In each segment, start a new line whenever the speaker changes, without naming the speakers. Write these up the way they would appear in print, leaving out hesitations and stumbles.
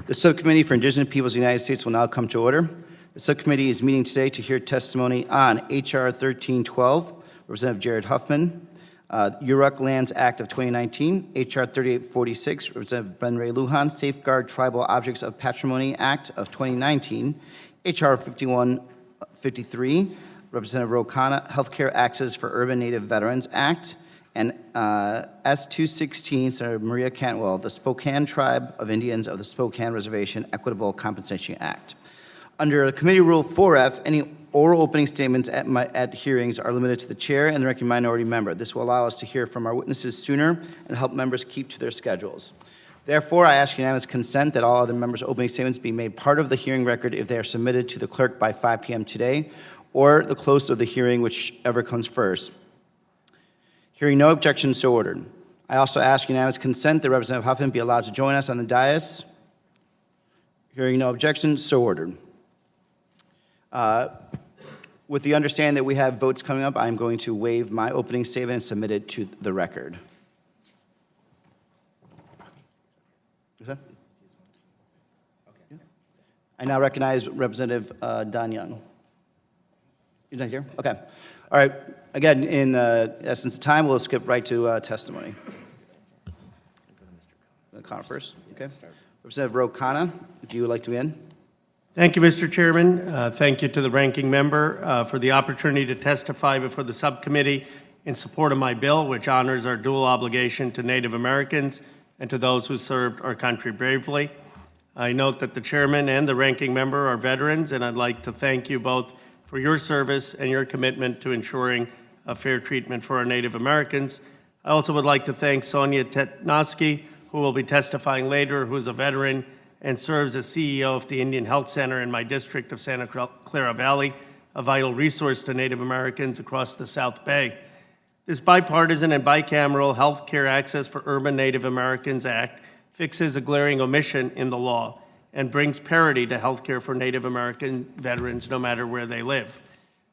The Subcommittee for Indigenous Peoples of the United States will now come to order. The Subcommittee is meeting today to hear testimony on H.R. 1312, Representative Jared Huffman, Yurok Lands Act of 2019, H.R. 3846, Representative Ben Ray Luján, Safeguard Tribal Objects of Patrimony Act of 2019, H.R. 5153, Representative Rokana, Healthcare Access for Urban Native Veterans Act, and S-216, Senator Maria Cantwell, the Spokane Tribe of Indians of the Spokane Reservation Equitable Compensation Act. Under Committee Rule 4F, any oral opening statements at hearings are limited to the chair and the ranking minority member. This will allow us to hear from our witnesses sooner and help members keep to their schedules. Therefore, I ask unanimous consent that all other members' opening statements be made part of the hearing record if they are submitted to the clerk by 5 p.m. today, or the close of the hearing, whichever comes first. Hearing no objections, so ordered. I also ask unanimous consent that Representative Huffman be allowed to join us on the dais. Hearing no objections, so ordered. With the understanding that we have votes coming up, I'm going to waive my opening statement and submit it to the record. I now recognize Representative Don Young. He's not here? Okay. All right. Again, in essence of time, we'll skip right to testimony. Connor first. Okay. Representative Rokana, if you would like to begin.
Thank you, Mr. Chairman. Thank you to the ranking member for the opportunity to testify before the subcommittee in support of my bill, which honors our dual obligation to Native Americans and to those who served our country bravely. I note that the chairman and the ranking member are veterans, and I'd like to thank you both for your service and your commitment to ensuring a fair treatment for our Native Americans. I also would like to thank Sonia Tetnosky, who will be testifying later, who is a veteran and serves as CEO of the Indian Health Center in my district of Santa Clara Valley, a vital resource to Native Americans across the South Bay. This bipartisan and bicameral Health Care Access for Urban Native Americans Act fixes a glaring omission in the law and brings parity to health care for Native American veterans no matter where they live.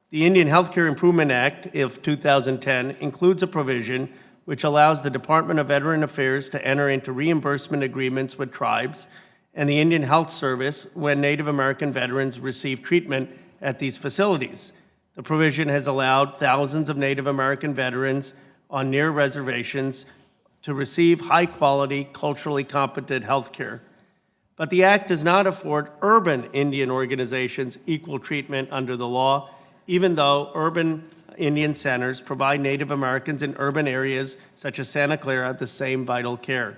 The Indian Healthcare Improvement Act of 2010 includes a provision which allows the Department of Veteran Affairs to enter into reimbursement agreements with tribes and the Indian Health Service when Native American veterans receive treatment at these facilities. The provision has allowed thousands of Native American veterans on near reservations to receive high-quality, culturally competent health care. But the Act does not afford urban Indian organizations equal treatment under the law, even though urban Indian centers provide Native Americans in urban areas such as Santa Clara the same vital care.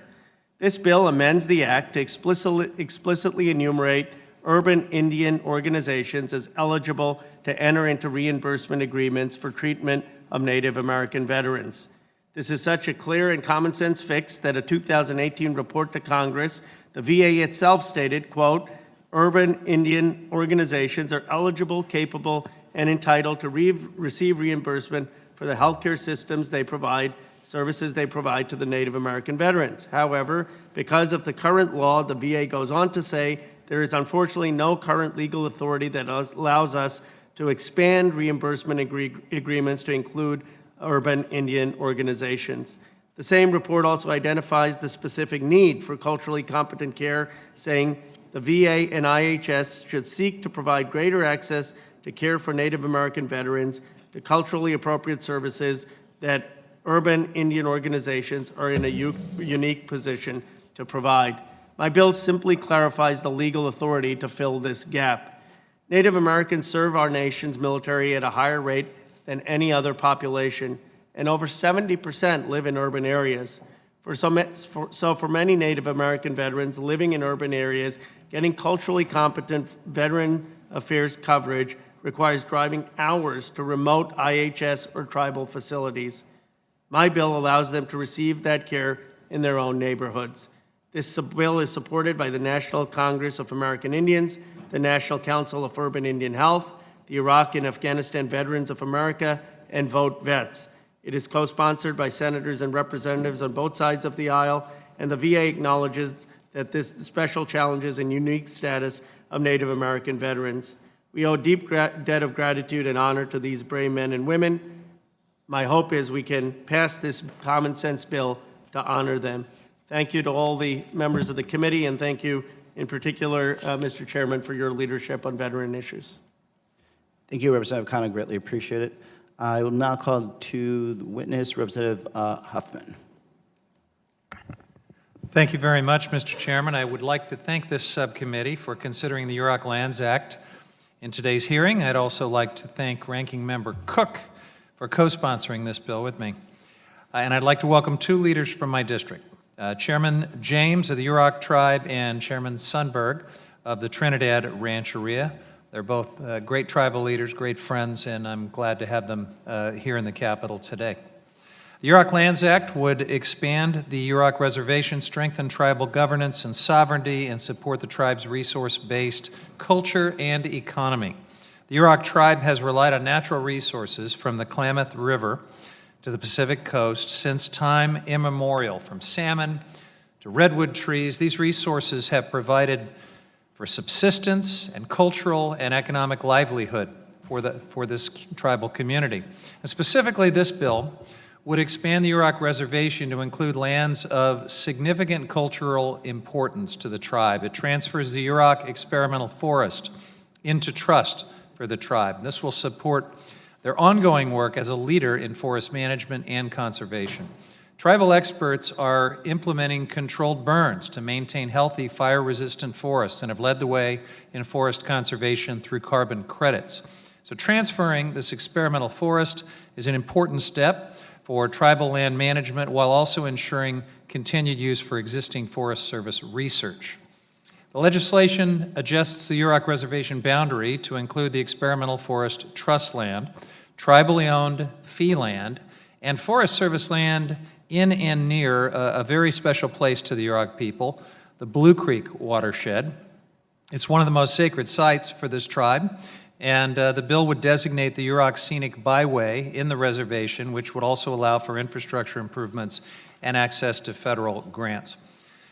This bill amends the Act to explicitly enumerate urban Indian organizations as eligible to enter into reimbursement agreements for treatment of Native American veterans. This is such a clear and common sense fix that a 2018 report to Congress, the VA itself stated, quote, urban Indian organizations are eligible, capable, and entitled to receive reimbursement for the healthcare systems they provide, services they provide to the Native American veterans. However, because of the current law, the VA goes on to say there is unfortunately no current legal authority that allows us to expand reimbursement agreements to include urban Indian organizations. The same report also identifies the specific need for culturally competent care, saying the VA and IHS should seek to provide greater access to care for Native American veterans, to culturally appropriate services that urban Indian organizations are in a unique position to provide. My bill simply clarifies the legal authority to fill this gap. Native Americans serve our nation's military at a higher rate than any other population, and over 70% live in urban areas. So for many Native American veterans living in urban areas, getting culturally competent veteran affairs coverage requires driving hours to remote IHS or tribal facilities. My bill allows them to receive that care in their own neighborhoods. This bill is supported by the National Congress of American Indians, the National Council of Urban Indian Health, the Iraq and Afghanistan Veterans of America, and Vote Vets. It is co-sponsored by senators and representatives on both sides of the aisle, and the VA acknowledges that this special challenges and unique status of Native American veterans. We owe a deep debt of gratitude and honor to these brave men and women. My hope is we can pass this common sense bill to honor them. Thank you to all the members of the committee, and thank you in particular, Mr. Chairman, for your leadership on veteran issues.
Thank you, Representative Khan. I greatly appreciate it. I will now call to the witness, Representative Huffman.
Thank you very much, Mr. Chairman. I would like to thank this subcommittee for considering the Yurok Lands Act in today's hearing. I'd also like to thank Ranking Member Cook for co-sponsoring this bill with me. And I'd like to welcome two leaders from my district, Chairman James of the Yurok Tribe and Chairman Sundberg of the Trinidad Rancheria. They're both great tribal leaders, great friends, and I'm glad to have them here in the Capitol today. The Yurok Lands Act would expand the Yurok Reservation, strengthen tribal governance and sovereignty, and support the tribe's resource-based culture and economy. The Yurok tribe has relied on natural resources from the Klamath River to the Pacific coast since time immemorial. From salmon to redwood trees, these resources have provided for subsistence and cultural and economic livelihood for this tribal community. And specifically, this bill would expand the Yurok Reservation to include lands of significant cultural importance to the tribe. It transfers the Yurok Experimental Forest into trust for the tribe. This will support their ongoing work as a leader in forest management and conservation. Tribal experts are implementing controlled burns to maintain healthy fire-resistant forests and have led the way in forest conservation through carbon credits. So transferring this experimental forest is an important step for tribal land management while also ensuring continued use for existing Forest Service research. The legislation adjusts the Yurok Reservation boundary to include the experimental forest trust land, tribally owned fee land, and Forest Service land in and near a very special place to the Yurok people, the Blue Creek watershed. It's one of the most sacred sites for this tribe, and the bill would designate the Yurok Scenic Byway in the reservation, which would also allow for infrastructure improvements and access to federal grants.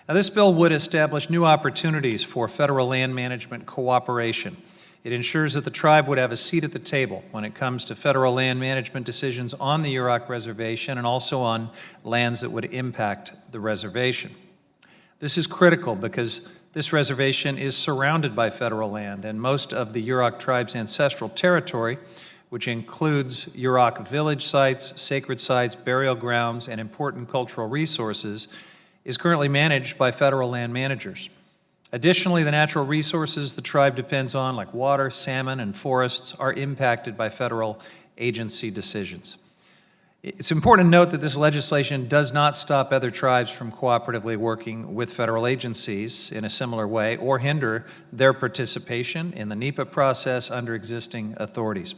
Now, this bill would establish new opportunities for federal land management cooperation. It ensures that the tribe would have a seat at the table when it comes to federal land management decisions on the Yurok Reservation and also on lands that would impact the reservation. This is critical because this reservation is surrounded by federal land, and most of the Yurok tribe's ancestral territory, which includes Yurok village sites, sacred sites, burial grounds, and important cultural resources, is currently managed by federal land managers. Additionally, the natural resources the tribe depends on, like water, salmon, and forests, are impacted by federal agency decisions. It's important to note that this legislation does not stop other tribes from cooperatively working with federal agencies in a similar way or hinder their participation in the NEPA process under existing authorities.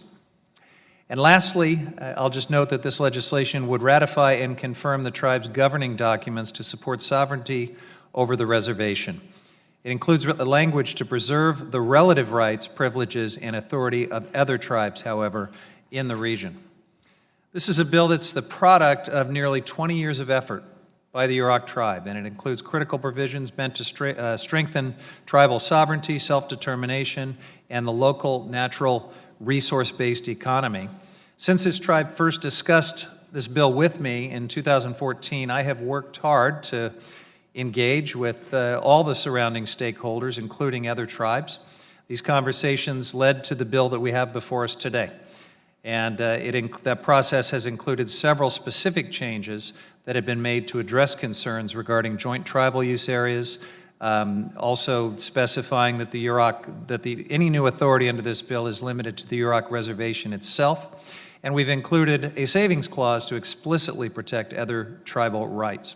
And lastly, I'll just note that this legislation would ratify and confirm the tribe's governing documents to support sovereignty over the reservation. It includes language to preserve the relative rights, privileges, and authority of other tribes, however, in the region. This is a bill that's the product of nearly 20 years of effort by the Yurok tribe, and it includes critical provisions meant to strengthen tribal sovereignty, self-determination, and the local natural resource-based economy. Since this tribe first discussed this bill with me in 2014, I have worked hard to engage with all the surrounding stakeholders, including other tribes. These conversations led to the bill that we have before us today. And that process has included several specific changes that have been made to address concerns regarding joint tribal use areas, also specifying that any new authority under this bill is limited to the Yurok Reservation itself. And we've included a savings clause to explicitly protect other tribal rights.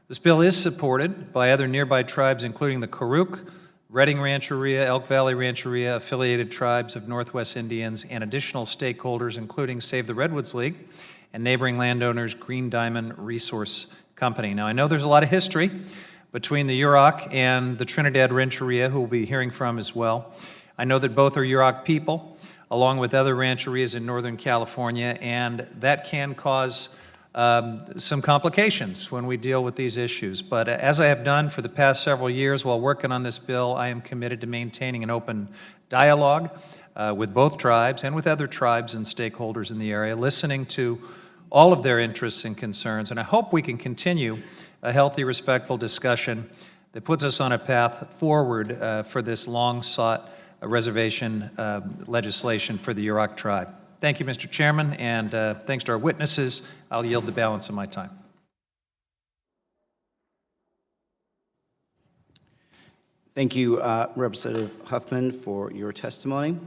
This bill is supported by other nearby tribes, including the Karuk, Redding Rancheria, Elk Valley Rancheria, affiliated tribes of Northwest Indians, and additional stakeholders, including Save the Redwoods League and neighboring landowners Green Diamond Resource Company. Now, I know there's a lot of history between the Yurok and the Trinidad Rancheria, who we'll be hearing from as well. I know that both are Yurok people, along with other rancherias in Northern California, and that can cause some complications when we deal with these issues. But as I have done for the past several years while working on this bill, I am committed to maintaining an open dialogue with both tribes and with other tribes and stakeholders in the area, listening to all of their interests and concerns. And I hope we can continue a healthy, respectful discussion that puts us on a path forward for this long-sought reservation legislation for the Yurok tribe. Thank you, Mr. Chairman, and thanks to our witnesses. I'll yield the balance of my time.
Thank you, Representative Huffman, for your testimony.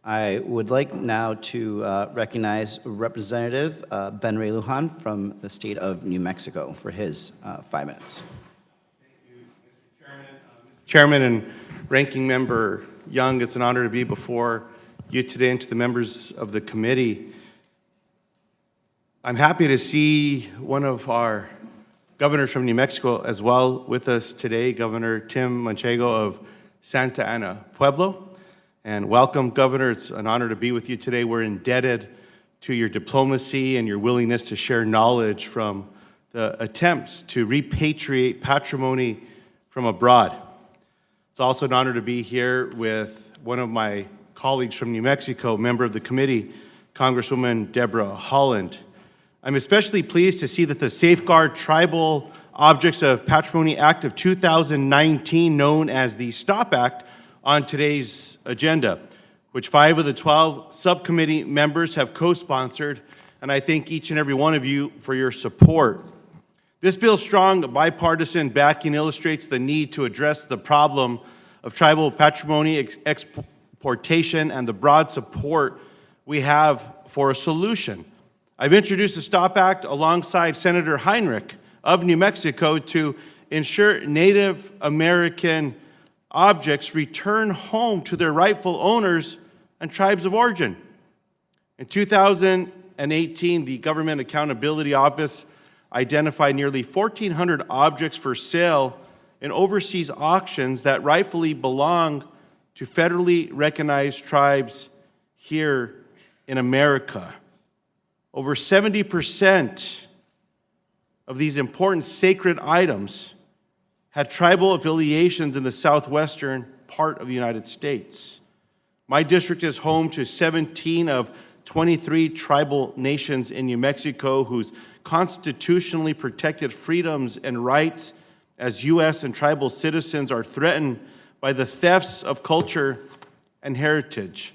I would like now to recognize Representative Ben Ray Luján from the state of New Mexico for his 5 minutes.
Thank you, Mr. Chairman. Chairman and Ranking Member Young, it's an honor to be before you today and to the members of the committee. I'm happy to see one of our governors from New Mexico as well with us today, Governor Tim Manchego of Santa Ana Pueblo. And welcome, Governor. It's an honor to be with you today. We're indebted to your diplomacy and your willingness to share knowledge from the attempts to repatriate patrimony from abroad. It's also an honor to be here with one of my colleagues from New Mexico, member of the committee, Congresswoman Deborah Holland. I'm especially pleased to see that the Safeguard Tribal Objects of Patrimony Act of 2019, known as the STOP Act, on today's agenda, which 5 of the 12 subcommittee members have co-sponsored, and I thank each and every one of you for your support. This bill's strong bipartisan backing illustrates the need to address the problem of tribal patrimony exportation and the broad support we have for a solution. I've introduced the STOP Act alongside Senator Heinrich of New Mexico to ensure Native American objects return home to their rightful owners and tribes of origin. In 2018, the Government Accountability Office identified nearly 1,400 objects for sale in overseas auctions that rightfully belong to federally recognized tribes here in America. Over 70% of these important sacred items had tribal affiliations in the southwestern part of the United States. My district is home to 17 of 23 tribal nations in New Mexico whose constitutionally protected freedoms and rights as U.S. and tribal citizens are threatened by the thefts of culture and heritage.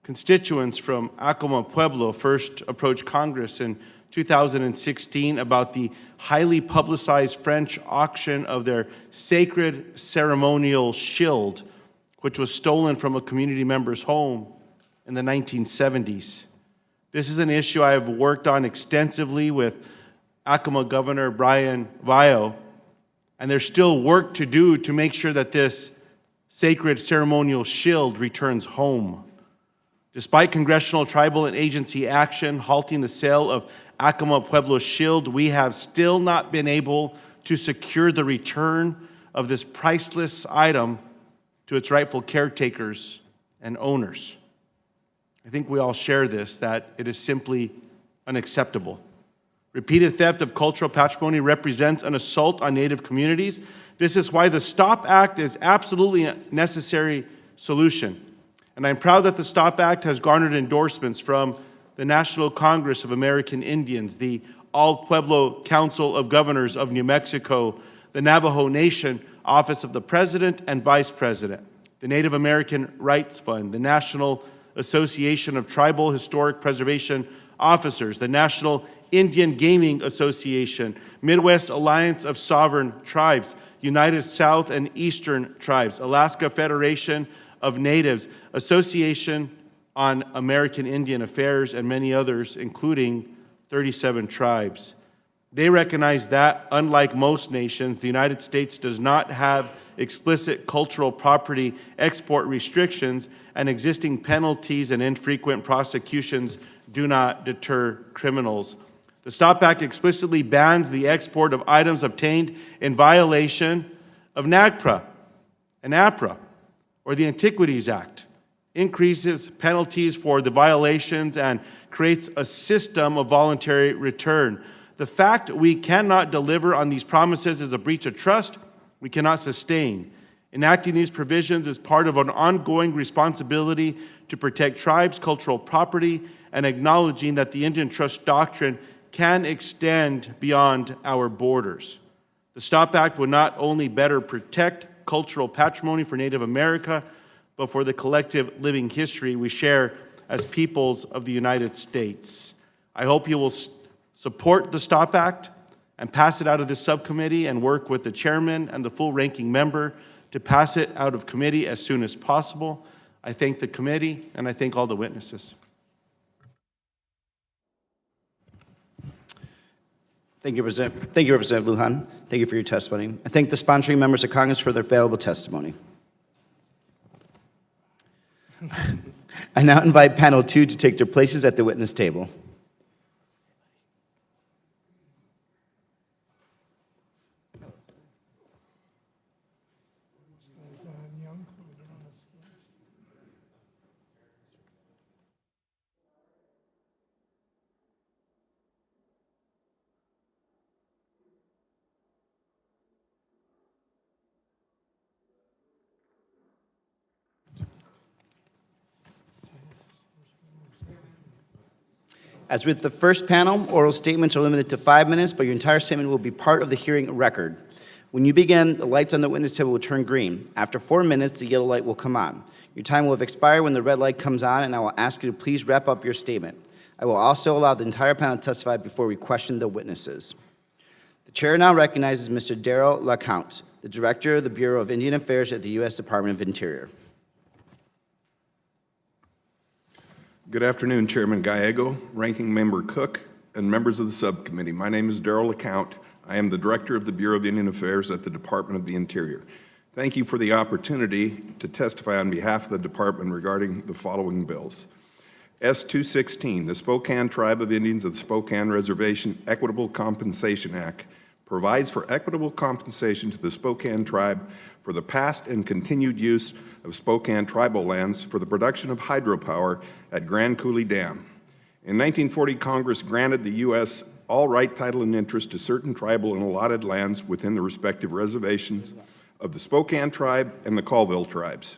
Constituents from Acoma Pueblo first approached Congress in 2016 about the highly publicized French auction of their sacred ceremonial shield, which was stolen from a community member's home in the 1970s. This is an issue I have worked on extensively with Acoma Governor Brian Vio, and there's still work to do to make sure that this sacred ceremonial shield returns home. Despite congressional, tribal, and agency action halting the sale of Acoma Pueblo shield, we have still not been able to secure the return of this priceless item to its rightful caretakers and owners. I think we all share this, that it is simply unacceptable. Repeated theft of cultural patrimony represents an assault on Native communities. This is why the STOP Act is absolutely a necessary solution. And I'm proud that the STOP Act has garnered endorsements from the National Congress of American Indians, the All Pueblo Council of Governors of New Mexico, the Navajo Nation Office of the President and Vice President, the Native American Rights Fund, the National Association of Tribal Historic Preservation Officers, the National Indian Gaming Association, Midwest Alliance of Sovereign Tribes, United South and Eastern Tribes, Alaska Federation of Natives, Association on American Indian Affairs, and many others, including 37 tribes. They recognize that, unlike most nations, the United States does not have explicit cultural property export restrictions, and existing penalties and infrequent prosecutions do not deter criminals. The STOP Act explicitly bans the export of items obtained in violation of NAGPRA and APRA, or the Antiquities Act, increases penalties for the violations, and creates a system of voluntary return. The fact we cannot deliver on these promises is a breach of trust we cannot sustain. Enacting these provisions is part of an ongoing responsibility to protect tribes' cultural property and acknowledging that the Indian Trust Doctrine can extend beyond our borders. The STOP Act would not only better protect cultural patrimony for Native America, but for the collective living history we share as peoples of the United States. I hope you will support the STOP Act and pass it out of this subcommittee and work with the chairman and the full ranking member to pass it out of committee as soon as possible. I thank the committee and I thank all the witnesses.
Thank you, Representative Luján. Thank you for your testimony. I thank the sponsoring members of Congress for their valuable testimony. I now invite panel 2 to take their places at the witness table. As with the first panel, oral statements are limited to 5 minutes, but your entire statement will be part of the hearing record. When you begin, the lights on the witness table will turn green. After 4 minutes, the yellow light will come on. Your time will have expired when the red light comes on, and I will ask you to please wrap up your statement. I will also allow the entire panel to testify before we question the witnesses. The chair now recognizes Mr. Darrell LaCount, the Director of the Bureau of Indian Affairs at the U.S. Department of Interior.
Good afternoon, Chairman Gallego, Ranking Member Cook, and members of the subcommittee. My name is Darrell LaCount. I am the Director of the Bureau of Indian Affairs at the Department of the Interior. Thank you for the opportunity to testify on behalf of the Department regarding the following bills. S-216, the Spokane Tribe of Indians of the Spokane Reservation Equitable Compensation Act, provides for equitable compensation to the Spokane Tribe for the past and continued use of Spokane tribal lands for the production of hydropower at Grand Coulee Dam. In 1940, Congress granted the U.S. all right, title, and interest to certain tribal and allotted lands within the respective reservations of the Spokane Tribe and the Colville tribes.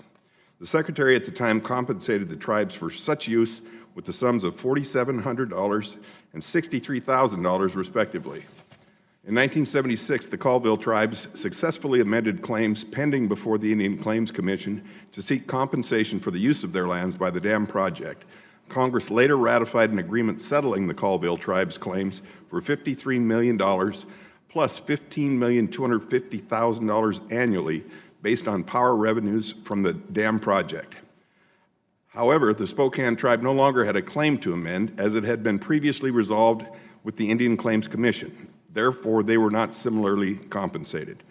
The Secretary at the time compensated the tribes for such use with the sums of $4,700 and $63,000 respectively. In 1976, the Colville tribes successfully amended claims pending before the Indian Claims Commission to seek compensation for the use of their lands by the dam project. Congress later ratified an agreement settling the Colville tribes' claims for $53 million plus $15,250,000 annually based on power revenues from the dam project. However, the Spokane tribe no longer had a claim to amend as it had been previously resolved with the Indian Claims Commission. Therefore, they were not similarly compensated.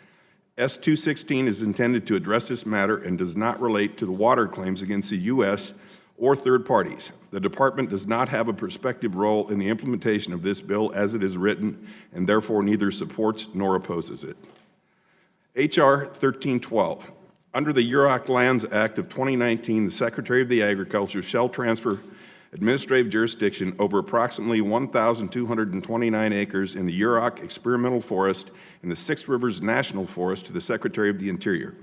S-216 is intended to address this matter and does not relate to the water claims against the U.S. or third parties. The Department does not have a prospective role in the implementation of this bill as it is written, and therefore neither supports nor opposes it. H.R. 1312. Under the Yurok Lands Act of 2019, the Secretary of the Agriculture shall transfer administrative jurisdiction over approximately 1,229 acres in the Yurok Experimental Forest and the Six Rivers National Forest to the Secretary of the Interior.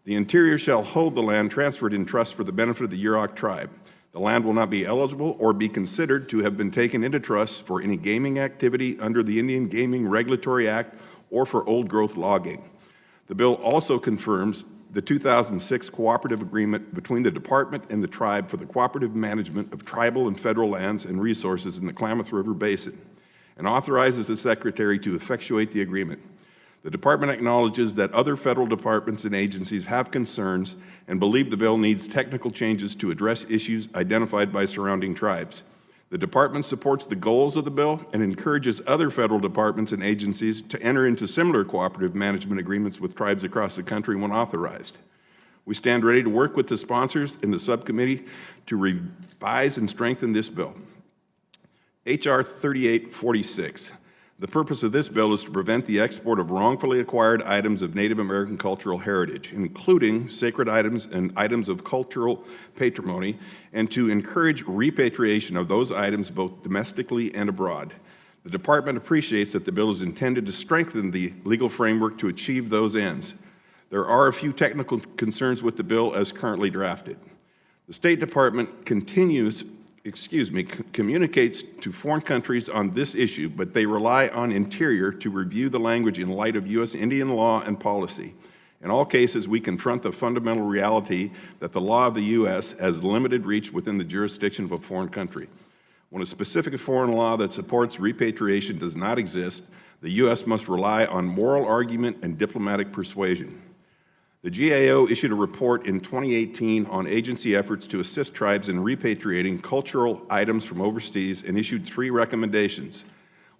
The Interior shall hold the land transferred in trust for the benefit of the Yurok tribe. The land will not be eligible or be considered to have been taken into trust for any gaming activity under the Indian Gaming Regulatory Act or for old-growth logging. The bill also confirms the 2006 cooperative agreement between the Department and the tribe for the cooperative management of tribal and federal lands and resources in the Klamath River Basin, and authorizes the Secretary to effectuate the agreement. The Department acknowledges that other federal departments and agencies have concerns and believe the bill needs technical changes to address issues identified by surrounding tribes. The Department supports the goals of the bill and encourages other federal departments and agencies to enter into similar cooperative management agreements with tribes across the country when authorized. We stand ready to work with the sponsors in the subcommittee to revise and strengthen this bill. H.R. 3846. The purpose of this bill is to prevent the export of wrongfully acquired items of Native American cultural heritage, including sacred items and items of cultural patrimony, and to encourage repatriation of those items both domestically and abroad. The Department appreciates that the bill is intended to strengthen the legal framework to achieve those ends. There are a few technical concerns with the bill as currently drafted. The State Department continues communicates to foreign countries on this issue, but they rely on Interior to review the language in light of U.S. Indian law and policy. In all cases, we confront the fundamental reality that the law of the U.S. has limited reach within the jurisdiction of a foreign country. When a specific foreign law that supports repatriation does not exist, the U.S. must rely on moral argument and diplomatic persuasion. The GAO issued a report in 2018 on agency efforts to assist tribes in repatriating cultural items from overseas and issued 3 recommendations.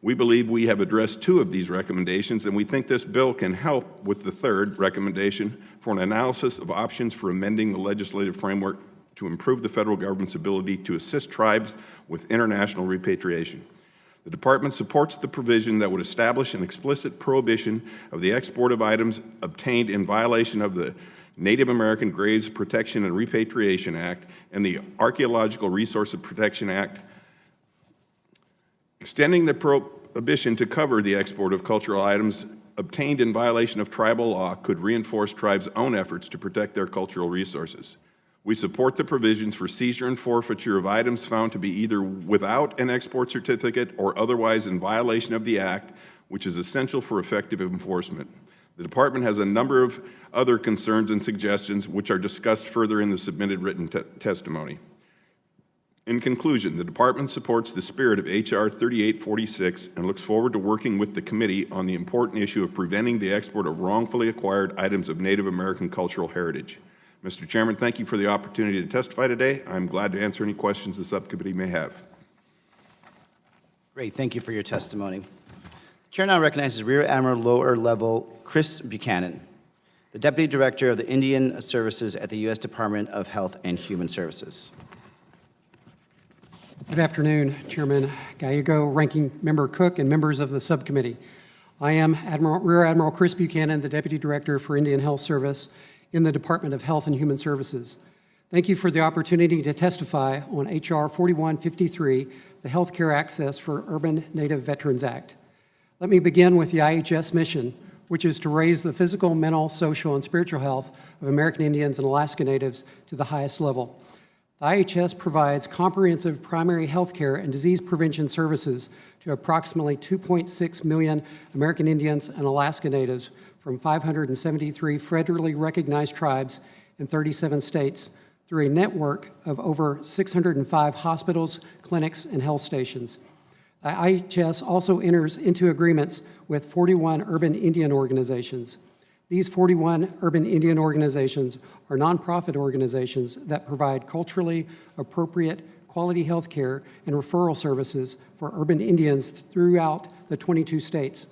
We believe we have addressed 2 of these recommendations, and we think this bill can help with the 3rd recommendation for an analysis of options for amending the legislative framework to improve the federal government's ability to assist tribes with international repatriation. The Department supports the provision that would establish an explicit prohibition of the export of items obtained in violation of the Native American Graves Protection and Repatriation Act and the Archaeological Resources Protection Act. Extending the prohibition to cover the export of cultural items obtained in violation of tribal law could reinforce tribes' own efforts to protect their cultural resources. We support the provisions for seizure and forfeiture of items found to be either without an export certificate or otherwise in violation of the Act, which is essential for effective enforcement. The Department has a number of other concerns and suggestions which are discussed further in the submitted written testimony. In conclusion, the Department supports the spirit of H.R. 3846 and looks forward to working with the committee on the important issue of preventing the export of wrongfully acquired items of Native American cultural heritage. Mr. Chairman, thank you for the opportunity to testify today. I'm glad to answer any questions the subcommittee may have.
Great, thank you for your testimony. The chair now recognizes Rear Admiral Lower Level Chris Buchanan, the Deputy Director of the Indian Services at the U.S. Department of Health and Human Services.
Good afternoon, Chairman Gallego, Ranking Member Cook, and members of the subcommittee. I am Rear Admiral Chris Buchanan, the Deputy Director for Indian Health Service in the Department of Health and Human Services. Thank you for the opportunity to testify on H.R. 4153, the Healthcare Access for Urban Native Veterans Act. Let me begin with the IHS mission, which is to raise the physical, mental, social, and spiritual health of American Indians and Alaska Natives to the highest level. The IHS provides comprehensive primary health care and disease prevention services to approximately 2.6 million American Indians and Alaska Natives from 573 federally recognized tribes in 37 states through a network of over 605 hospitals, clinics, and health stations. The IHS also enters into agreements with 41 urban Indian organizations. These 41 urban Indian organizations are nonprofit organizations that provide culturally appropriate quality health care and referral services for urban Indians throughout the 22 states.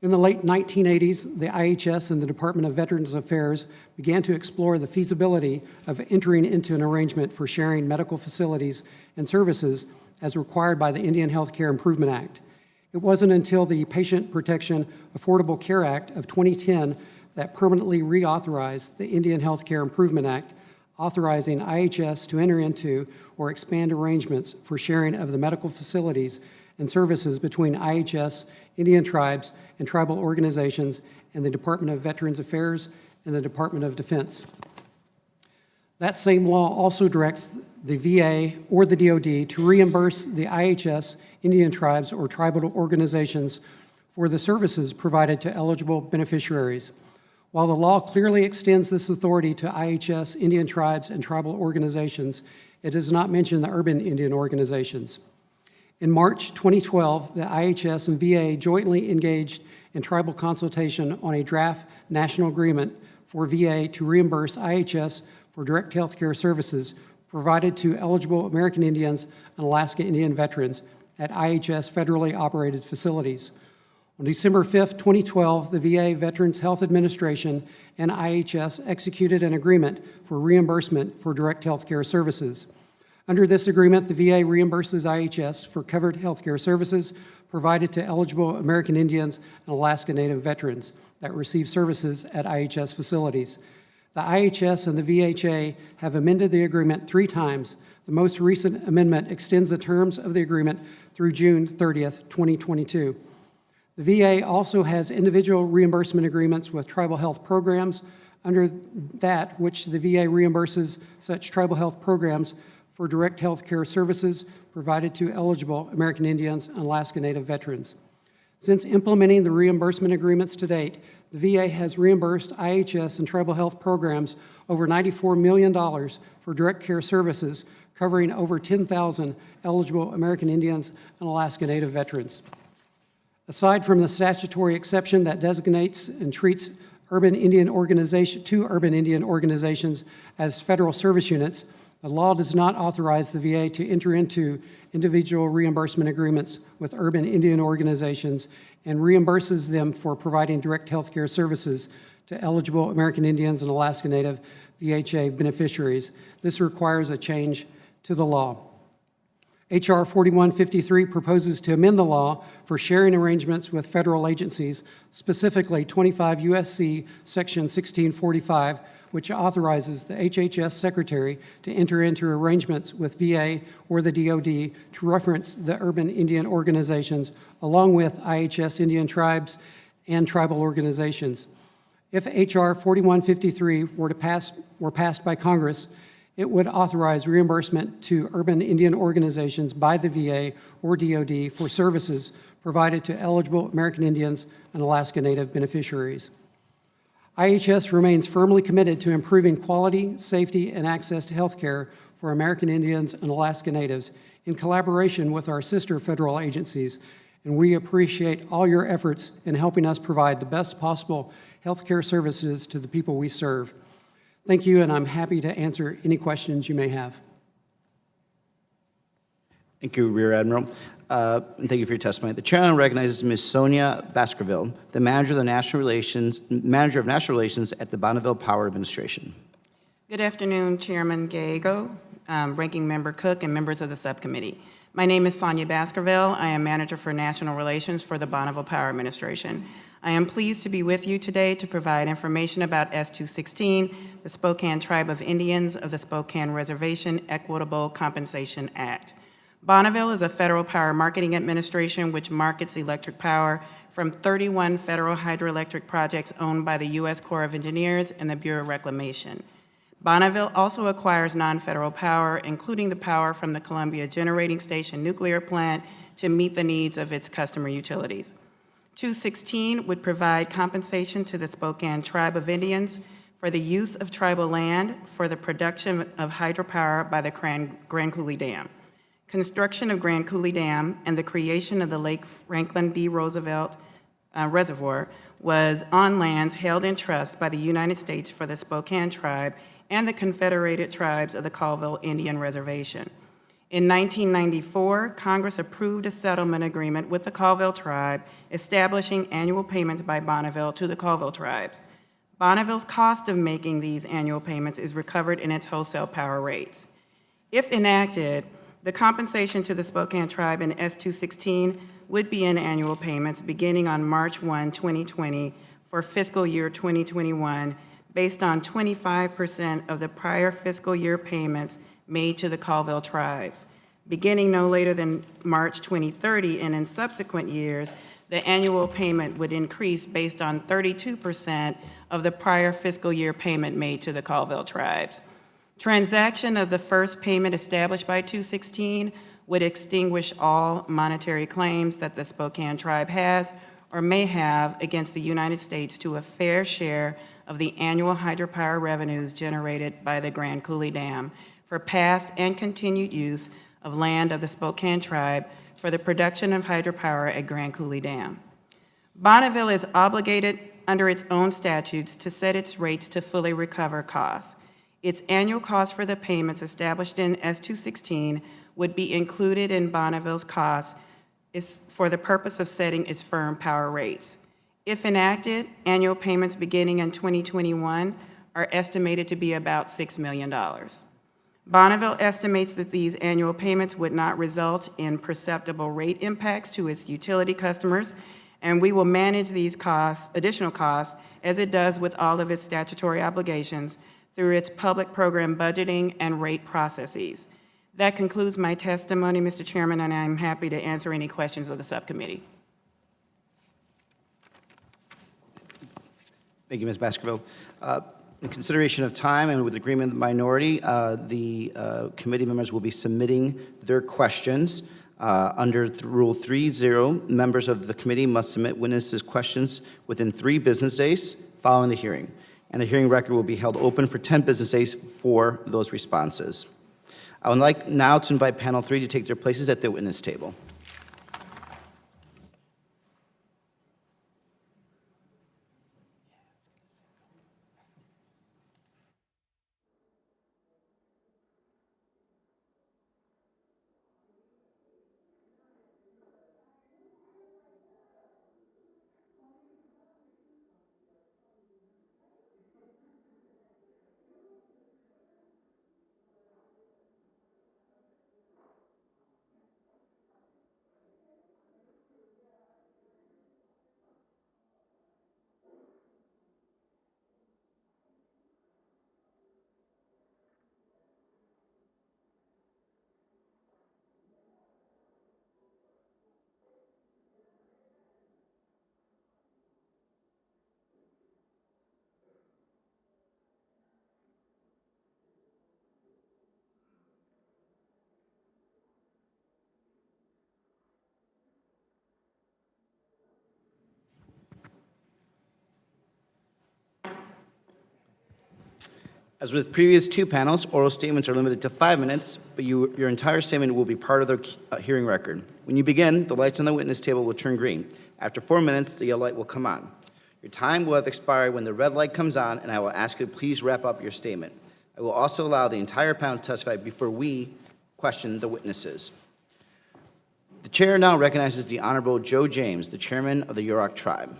In the late 1980s, the IHS and the Department of Veterans Affairs began to explore the feasibility of entering into an arrangement for sharing medical facilities and services as required by the Indian Health Care Improvement Act. It wasn't until the Patient Protection Affordable Care Act of 2010 that permanently reauthorized the Indian Health Care Improvement Act, authorizing IHS to enter into or expand arrangements for sharing of the medical facilities and services between IHS, Indian tribes, and tribal organizations, and the Department of Veterans Affairs and the Department of Defense. That same law also directs the VA or the DoD to reimburse the IHS, Indian tribes, or tribal organizations for the services provided to eligible beneficiaries. While the law clearly extends this authority to IHS, Indian tribes, and tribal organizations, it does not mention the urban Indian organizations. In March 2012, the IHS and VA jointly engaged in tribal consultation on a draft national agreement for VA to reimburse IHS for direct health care services provided to eligible American Indians and Alaska Indian veterans at IHS federally operated facilities. On December 5, 2012, the VA Veterans Health Administration and IHS executed an agreement for reimbursement for direct health care services. Under this agreement, the VA reimburses IHS for covered health care services provided to eligible American Indians and Alaska Native veterans that receive services at IHS facilities. The IHS and the VHA have amended the agreement 3 times. The most recent amendment extends the terms of the agreement through June 30th, 2022. The VA also has individual reimbursement agreements with tribal health programs. Under that, which the VA reimburses such tribal health programs for direct health care services provided to eligible American Indians and Alaska Native veterans. Since implementing the reimbursement agreements to date, the VA has reimbursed IHS and tribal health programs over $94 million for direct care services, covering over 10,000 eligible American Indians and Alaska Native veterans. Aside from the statutory exception that designates and treats urban Indian organizations as federal service units, the law does not authorize the VA to enter into individual reimbursement agreements with urban Indian organizations and reimburses them for providing direct health care services to eligible American Indians and Alaska Native VHA beneficiaries. This requires a change to the law. H.R. 4153 proposes to amend the law for sharing arrangements with federal agencies, specifically 25 U.S.C. Section 1645, which authorizes the HHS Secretary to enter into arrangements with VA or the DoD to reference the urban Indian organizations, along with IHS Indian tribes and tribal organizations. If H.R. 4153 were passed by Congress, it would authorize reimbursement to urban Indian organizations by the VA or DoD for services provided to eligible American Indians and Alaska Native beneficiaries. IHS remains firmly committed to improving quality, safety, and access to health care for American Indians and Alaska Natives in collaboration with our sister federal agencies, and we appreciate all your efforts in helping us provide the best possible health care services to the people we serve. Thank you, and I'm happy to answer any questions you may have.
Thank you, Rear Admiral. And thank you for your testimony. The chair now recognizes Ms. Sonia Baskerville, the Manager of National Relations at the Bonneville Power Administration.
Good afternoon, Chairman Gallego, Ranking Member Cook, and members of the subcommittee. My name is Sonia Baskerville. I am Manager for National Relations for the Bonneville Power Administration. I am pleased to be with you today to provide information about S216, the Spokane Tribe of Indians of the Spokane Reservation Equitable Compensation Act. Bonneville is a federal power marketing administration which markets electric power from 31 federal hydroelectric projects owned by the U.S. Corps of Engineers and the Bureau of Reclamation. Bonneville also acquires non-federal power, including the power from the Columbia Generating Station nuclear plant, to meet the needs of its customer utilities. 216 would provide compensation to the Spokane Tribe of Indians for the use of tribal land for the production of hydropower by the Grand Coulee Dam. Construction of Grand Coulee Dam and the creation of the Lake Franklin D. Roosevelt Reservoir was on lands held in trust by the United States for the Spokane Tribe and the Confederated Tribes of the Colville Indian Reservation. In 1994, Congress approved a settlement agreement with the Colville Tribe establishing annual payments by Bonneville to the Colville Tribes. Bonneville's cost of making these annual payments is recovered in its wholesale power rates. If enacted, the compensation to the Spokane Tribe in S216 would be in annual payments beginning on March 1, 2020 for fiscal year 2021, based on 25% of the prior fiscal year payments made to the Colville Tribes. Beginning no later than March 2030 and in subsequent years, the annual payment would increase based on 32% of the prior fiscal year payment made to the Colville Tribes. Transaction of the first payment established by 216 would extinguish all monetary claims that the Spokane Tribe has or may have against the United States to a fair share of the annual hydropower revenues generated by the Grand Coulee Dam for past and continued use of land of the Spokane Tribe for the production of hydropower at Grand Coulee Dam. Bonneville is obligated under its own statutes to set its rates to fully recover costs. Its annual cost for the payments established in S216 would be included in Bonneville's costs for the purpose of setting its firm power rates. If enacted, annual payments beginning in 2021 are estimated to be about $6 million. Bonneville estimates that these annual payments would not result in perceptible rate impacts to its utility customers, and we will manage these costs, additional costs, as it does with all of its statutory obligations through its public program budgeting and rate processes. That concludes my testimony, Mr. Chairman, and I'm happy to answer any questions of the subcommittee.
Thank you, Ms. Baskerville. In consideration of time and with agreement of the minority, the committee members will be submitting their questions. Under Rule 3.0, members of the committee must submit witnesses' questions within 3 business days following the hearing, and the hearing record will be held open for 10 business days for those responses. I would like now to invite panel 3 to take their places at the witness table. As with previous 2 panels, oral statements are limited to 5 minutes, but your entire statement will be part of the hearing record. When you begin, the lights on the witness table will turn green. After 4 minutes, the yellow light will come on. Your time will have expired when the red light comes on, and I will ask you to please wrap up your statement. I will also allow the entire panel to testify before we question the witnesses. The chair now recognizes the Honorable Joe James, the chairman of the Yurok tribe.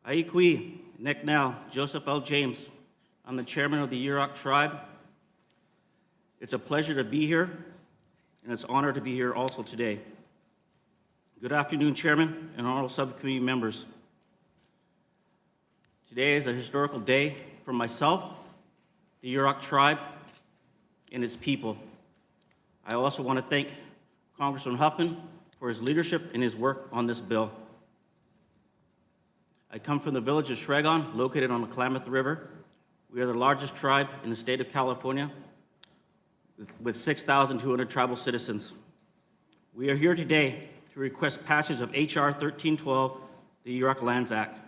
Aikwi, Nick now, Joseph L. James. I'm the chairman of the Yurok tribe. It's a pleasure to be here, and it's an honor to be here also today. Good afternoon, Chairman and honorable subcommittee members. Today is a historical day for myself, the Yurok tribe, and its people. I also want to thank Congressman Huffman for his leadership and his work on this bill. I come from the village of Shregon, located on the Klamath River. We are the largest tribe in the state of California, with 6,200 tribal citizens. We are here today to request passage of H.R. 1312, the Yurok Lands Act.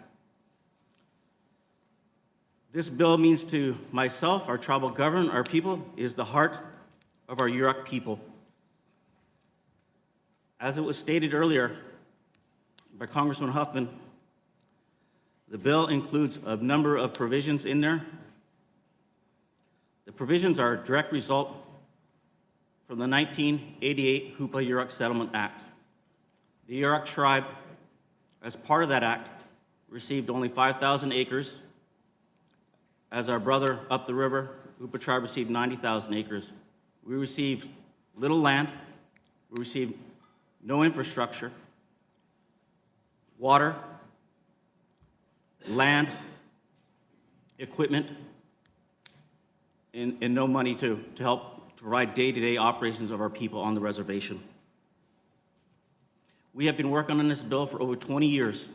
This bill means to myself, our tribal government, our people, is the heart of our Yurok people. As it was stated earlier by Congressman Huffman, the bill includes a number of provisions in there. The provisions are a direct result from the 1988 Hoopa Yurok Settlement Act. The Yurok tribe, as part of that act, received only 5,000 acres, as our brother up the river, Hoopa tribe, received 90,000 acres. We received little land, we received no infrastructure, water, land, equipment, and no money to help provide day-to-day operations of our people on the reservation. We have been working on this bill for over 20 years.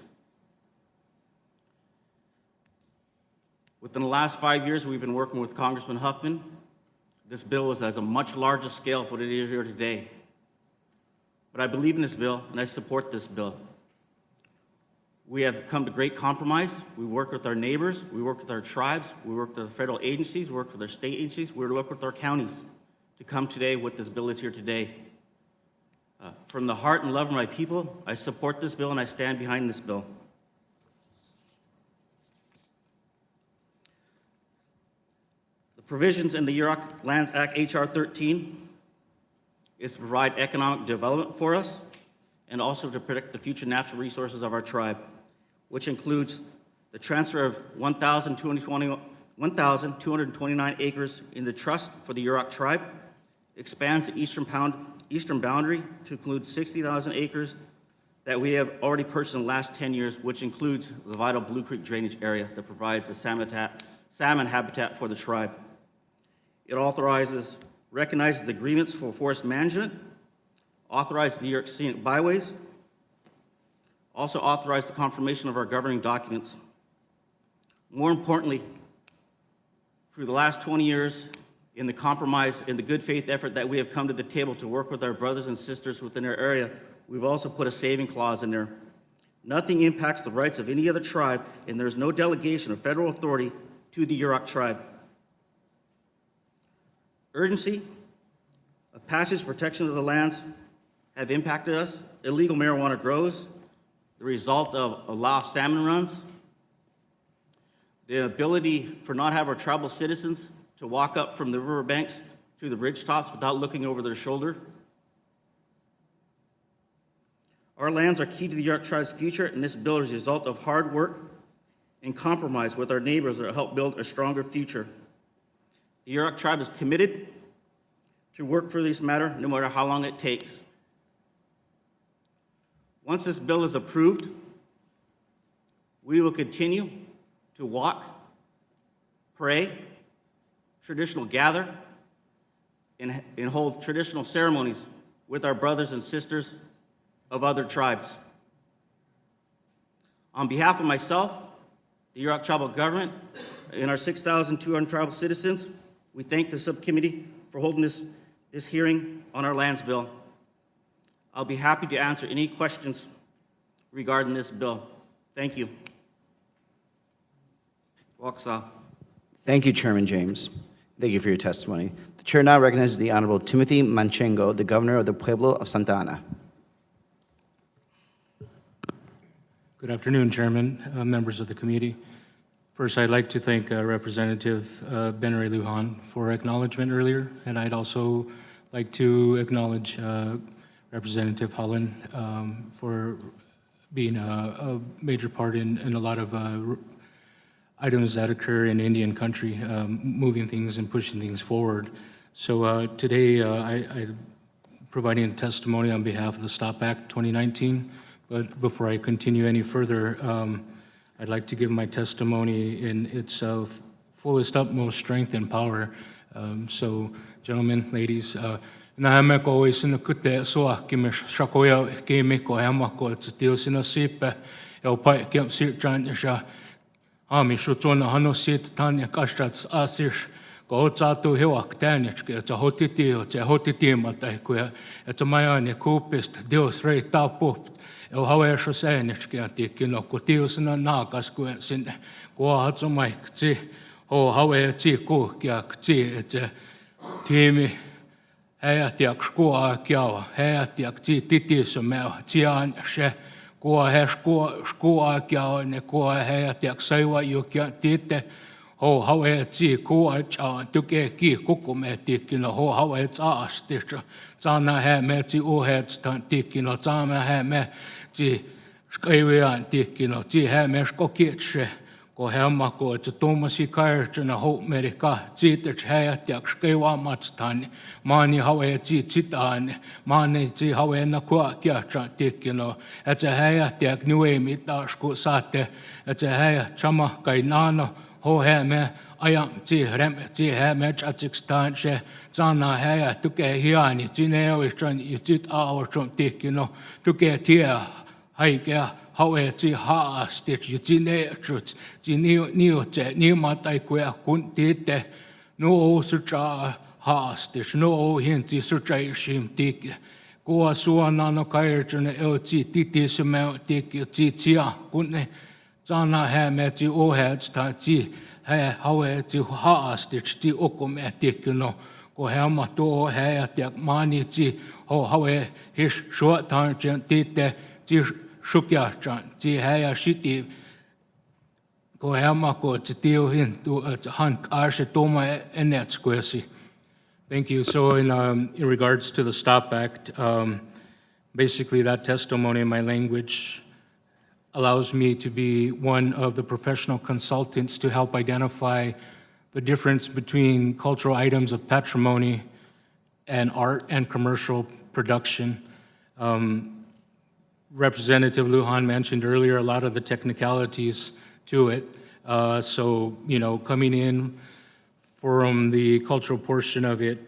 Within the last 5 years, we've been working with Congressman Huffman. This bill was at a much larger scale for what it is here today. But I believe in this bill, and I support this bill. We have come to great compromise. We worked with our neighbors, we worked with our tribes, we worked with our federal agencies, we worked with our state agencies, we worked with our counties to come today with this bill that's here today. From the heart and love of my people, I support this bill and I stand behind this bill. The provisions in the Yurok Lands Act, H.R. 13, is to provide economic development for us and also to protect the future natural resources of our tribe, which includes the transfer of 1,229 acres in the trust for the Yurok tribe, expands the eastern boundary to include 60,000 acres that we have already purchased in the last 10 years, which includes the vital Blue Creek drainage area that provides a salmon habitat for the tribe. It recognizes the agreements for forest management, authorizes the Yurok scenic byways, also authorized the confirmation of our governing documents. More importantly, through the last 20 years, in the compromise, in the good faith effort that we have come to the table to work with our brothers and sisters within our area, we've also put a saving clause in there. Nothing impacts the rights of any other tribe, and there is no delegation of federal authority to the Yurok tribe. Urgency of passage, protection of the lands have impacted us. Illegal marijuana grows, the result of lost salmon runs, the ability for not have our tribal citizens to walk up from the riverbanks to the ridge tops without looking over their shoulder. Our lands are key to the Yurok tribe's future, and this bill is a result of hard work and compromise with our neighbors that will help build a stronger future. The Yurok tribe is committed to work for this matter, no matter how long it takes. Once this bill is approved, we will continue to walk, pray, traditional gather, and hold traditional ceremonies with our brothers and sisters of other tribes. On behalf of myself, the Yurok tribal government, and our 6,200 tribal citizens, we thank the subcommittee for holding this hearing on our lands bill. I'll be happy to answer any questions regarding this bill. Thank you. Waksa.
Thank you, Chairman James. Thank you for your testimony. The chair now recognizes the Honorable Timothy Manchengo, the governor of the Pueblo of Santa Ana.
Good afternoon, Chairman, members of the committee. First, I'd like to thank Representative Ben-Ray Luján for acknowledgement earlier, and I'd also like to acknowledge Representative Holland for being a major part in a lot of items that occur in Indian country, moving things and pushing things forward. So today, I'm providing testimony on behalf of the STOP Act 2019. But before I continue any further, I'd like to give my testimony in its fullest, utmost strength and power. So, gentlemen, ladies, näemme koisin kutte soakimis shakoya kimiko hamako tstiosina sipe eu paikem sirjanisha amishutona hanosit tanya kashrats asish Kohotsatu hewak tänjätske, että hotitiimalta ehkuja, että majani kuupist dios rei taapuht, eu haveessa säännätske, antiikin kun tiusena naakas kuin sinne, kun hatsomaikti, haveetsi kuuhkiakti, että tiimi häjätiaks kuaa kiava, häjätiakti titissä meo, tiaan se, kuaa häs kuaa kiava, ne kuaa häjätiaks saiva jukia tiitte, hawe tsi kuwa cha tuke ki kukume tikino hawe tsaasti tsana he me tsi uhetstan tikino tsama he me tsi skaivian tikino tsi he me skokitse ko hemma ko tsi tuomasi kairtsena homerika tsi tsi häjätiak skaivaamatstan maani hawe tsi tsitaan maani tsi hawe na kuwa kiatsa tikino että häjätiak nuemitaas ku saatte että häjät sama kai naano Hoheme ajam tsi heme chatsikstaan se sana häjä tukee hiani tsine oiston tsit aorton tikkino tukee tie haikea haue tsi haasti tsine chuts tsiniutse niimataikuja kun tiitte no sucha haasti no hinti suchaishim tikki kuwa suonano kairtune eutsi titisme tikki tsia kun ne Sana häme tsi ohetstaan tsi hä haue tsi haasti tsi okume tikkuno ko häma tuo häjät ja maani tsi haue his shuotaan tiitte tsi shukjahtaan tsi häjä shiti ko häma ko tsi tiohin tu hank arse toma enetskuesi. Thank you. So in regards to the STOP Act, Basically, that testimony in my language allows me to be one of the professional consultants to help identify the difference between cultural items of patrimony and art and commercial production. Representative Luján mentioned earlier a lot of the technicalities to it. So, you know, coming in from the cultural portion of it,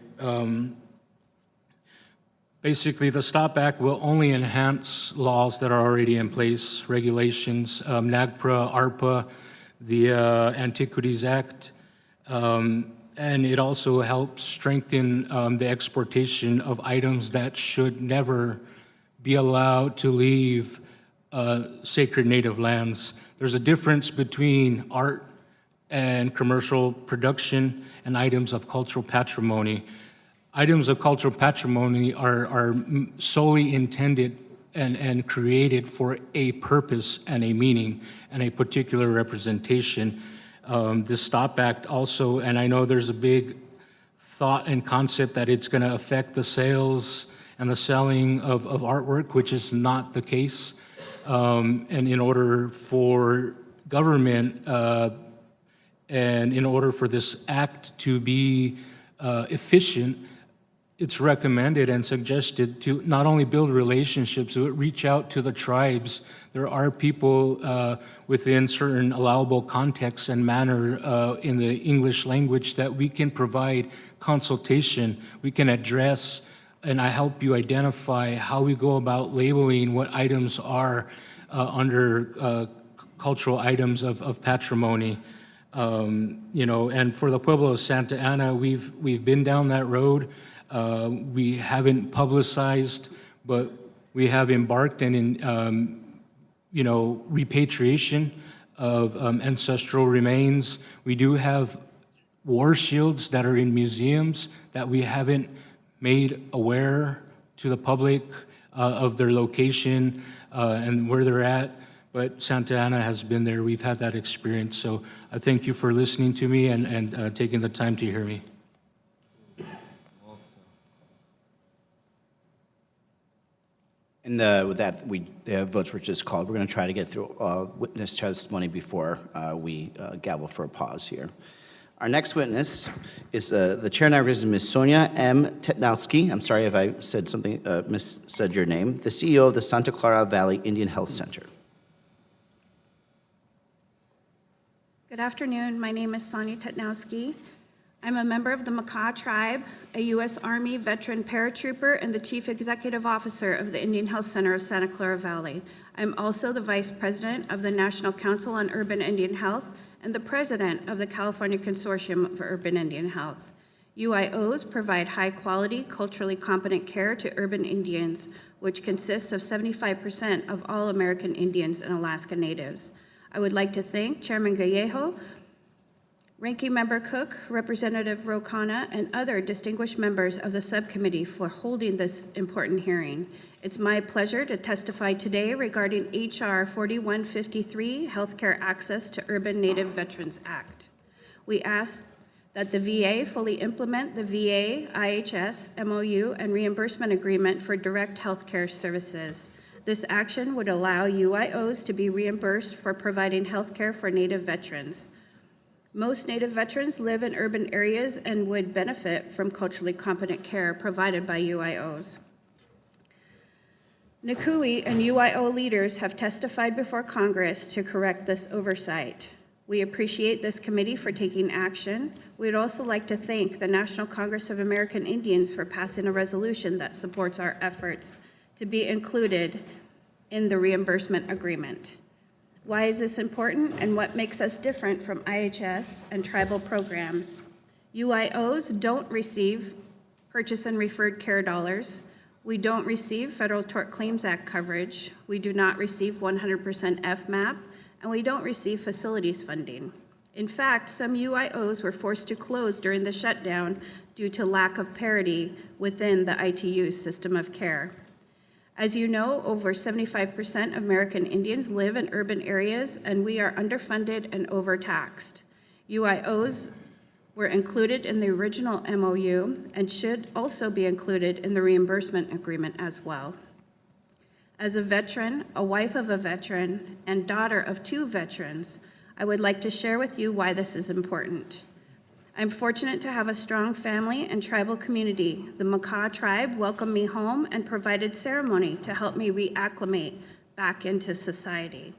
basically the STOP Act will only enhance laws that are already in place, regulations, NAGPRA, ARPA, the Antiquities Act, and it also helps strengthen the exportation of items that should never be allowed to leave sacred native lands. There's a difference between art and commercial production and items of cultural patrimony. Items of cultural patrimony are solely intended and created for a purpose and a meaning and a particular representation. The STOP Act also, and I know there's a big thought and concept that it's going to affect the sales and the selling of artwork, which is not the case. And in order for government and in order for this act to be efficient, it's recommended and suggested to not only build relationships, but reach out to the tribes. There are people within certain allowable contexts and manner in the English language that we can provide consultation, we can address, and I help you identify how we go about labeling what items are under cultural items of patrimony. You know, and for the Pueblo of Santa Ana, we've been down that road. We haven't publicized, but we have embarked in, you know, repatriation of ancestral remains. We do have war shields that are in museums that we haven't made aware to the public of their location and where they're at, but Santa Ana has been there. We've had that experience. So I thank you for listening to me and taking the time to hear me.
And with that, the votes were just called. We're going to try to get through witness testimony before we gavel for a pause here. Our next witness is the chair now is Ms. Sonia M. Tetnowski. I'm sorry if I said something, missaid your name. The CEO of the Santa Clara Valley Indian Health Center.
Good afternoon. My name is Sonia Tetnowski. I'm a member of the Makah tribe, a U.S. Army veteran paratrooper, and the Chief Executive Officer of the Indian Health Center of Santa Clara Valley. I'm also the Vice President of the National Council on Urban Indian Health and the President of the California Consortium of Urban Indian Health. UIOs provide high-quality, culturally competent care to urban Indians, which consists of 75% of all American Indians and Alaska Natives. I would like to thank Chairman Gallejo, Ranking Member Cook, Representative Rocana, and other distinguished members of the subcommittee for holding this important hearing. It's my pleasure to testify today regarding H.R. 4153, Healthcare Access to Urban Native Veterans Act. We ask that the VA fully implement the VA, IHS, MOU, and reimbursement agreement for direct healthcare services. This action would allow UIOs to be reimbursed for providing healthcare for Native veterans. Most Native veterans live in urban areas and would benefit from culturally competent care provided by UIOs. NCUI and UIO leaders have testified before Congress to correct this oversight. We appreciate this committee for taking action. We'd also like to thank the National Congress of American Indians for passing a resolution that supports our efforts to be included in the reimbursement agreement. Why is this important and what makes us different from IHS and tribal programs? UIOs don't receive purchase and referred care dollars. We don't receive Federal Tort Claims Act coverage. We do not receive 100% FMAP, and we don't receive facilities funding. In fact, some UIOs were forced to close during the shutdown due to lack of parity within the ITU's system of care. As you know, over 75% of American Indians live in urban areas, and we are underfunded and overtaxed. UIOs were included in the original MOU and should also be included in the reimbursement agreement as well. As a veteran, a wife of a veteran, and daughter of 2 veterans, I would like to share with you why this is important. I'm fortunate to have a strong family and tribal community. The Makah tribe welcomed me home and provided ceremony to help me reacclimate back into society.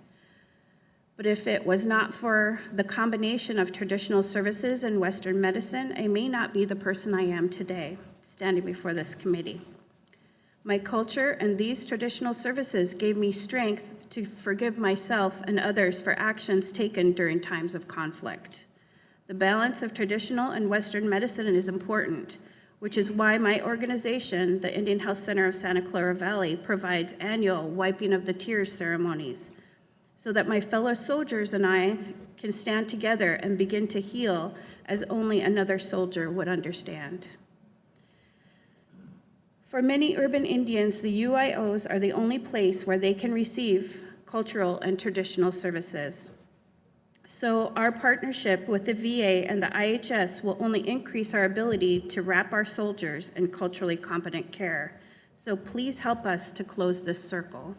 But if it was not for the combination of traditional services and Western medicine, I may not be the person I am today, standing before this committee. My culture and these traditional services gave me strength to forgive myself and others for actions taken during times of conflict. The balance of traditional and Western medicine is important, which is why my organization, the Indian Health Center of Santa Clara Valley, provides annual wiping of the tears ceremonies so that my fellow soldiers and I can stand together and begin to heal as only another soldier would understand. For many urban Indians, the UIOs are the only place where they can receive cultural and traditional services. So our partnership with the VA and the IHS will only increase our ability to wrap our soldiers in culturally competent care. So please help us to close this circle.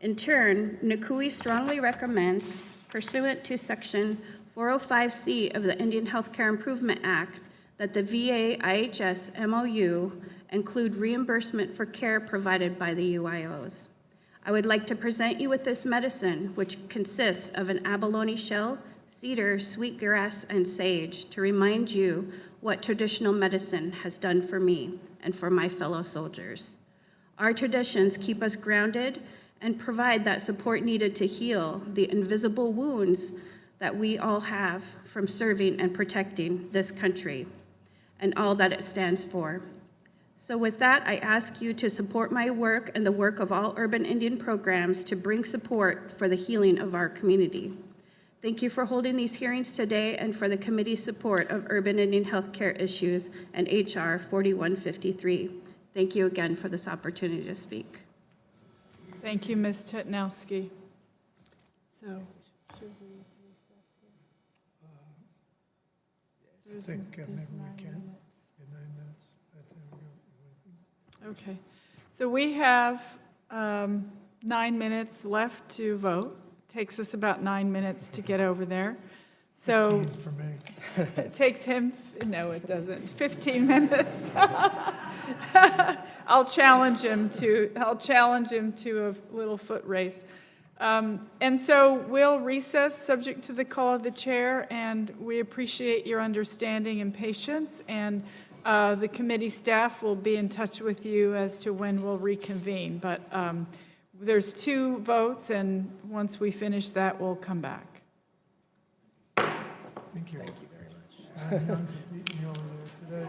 In turn, NCUI strongly recommends, pursuant to Section 405C of the Indian Healthcare Improvement Act, that the VA-IHS MOU include reimbursement for care provided by the UIOs. I would like to present you with this medicine, which consists of an abalone shell, cedar, sweetgrass, and sage, to remind you what traditional medicine has done for me and for my fellow soldiers. Our traditions keep us grounded and provide that support needed to heal the invisible wounds that we all have from serving and protecting this country and all that it stands for. So with that, I ask you to support my work and the work of all urban Indian programs to bring support for the healing of our community. Thank you for holding these hearings today and for the committee's support of urban Indian healthcare issues and HR 4153. Thank you again for this opportunity to speak.
Thank you, Ms. Tetnowski. So, should we recess here?
I think maybe we can, in 9 minutes. By the time we go.
Okay, so we have 9 minutes left to vote. Takes us about 9 minutes to get over there. So
For me.
it takes him, no, it doesn't, 15 minutes. I'll challenge him to a little foot race. And so we'll recess subject to the call of the chair, and we appreciate your understanding and patience, and the committee staff will be in touch with you as to when we'll reconvene. But there's 2 votes, and once we finish that, we'll come back.
Thank you. Thank you very much. I'm beating you over there today.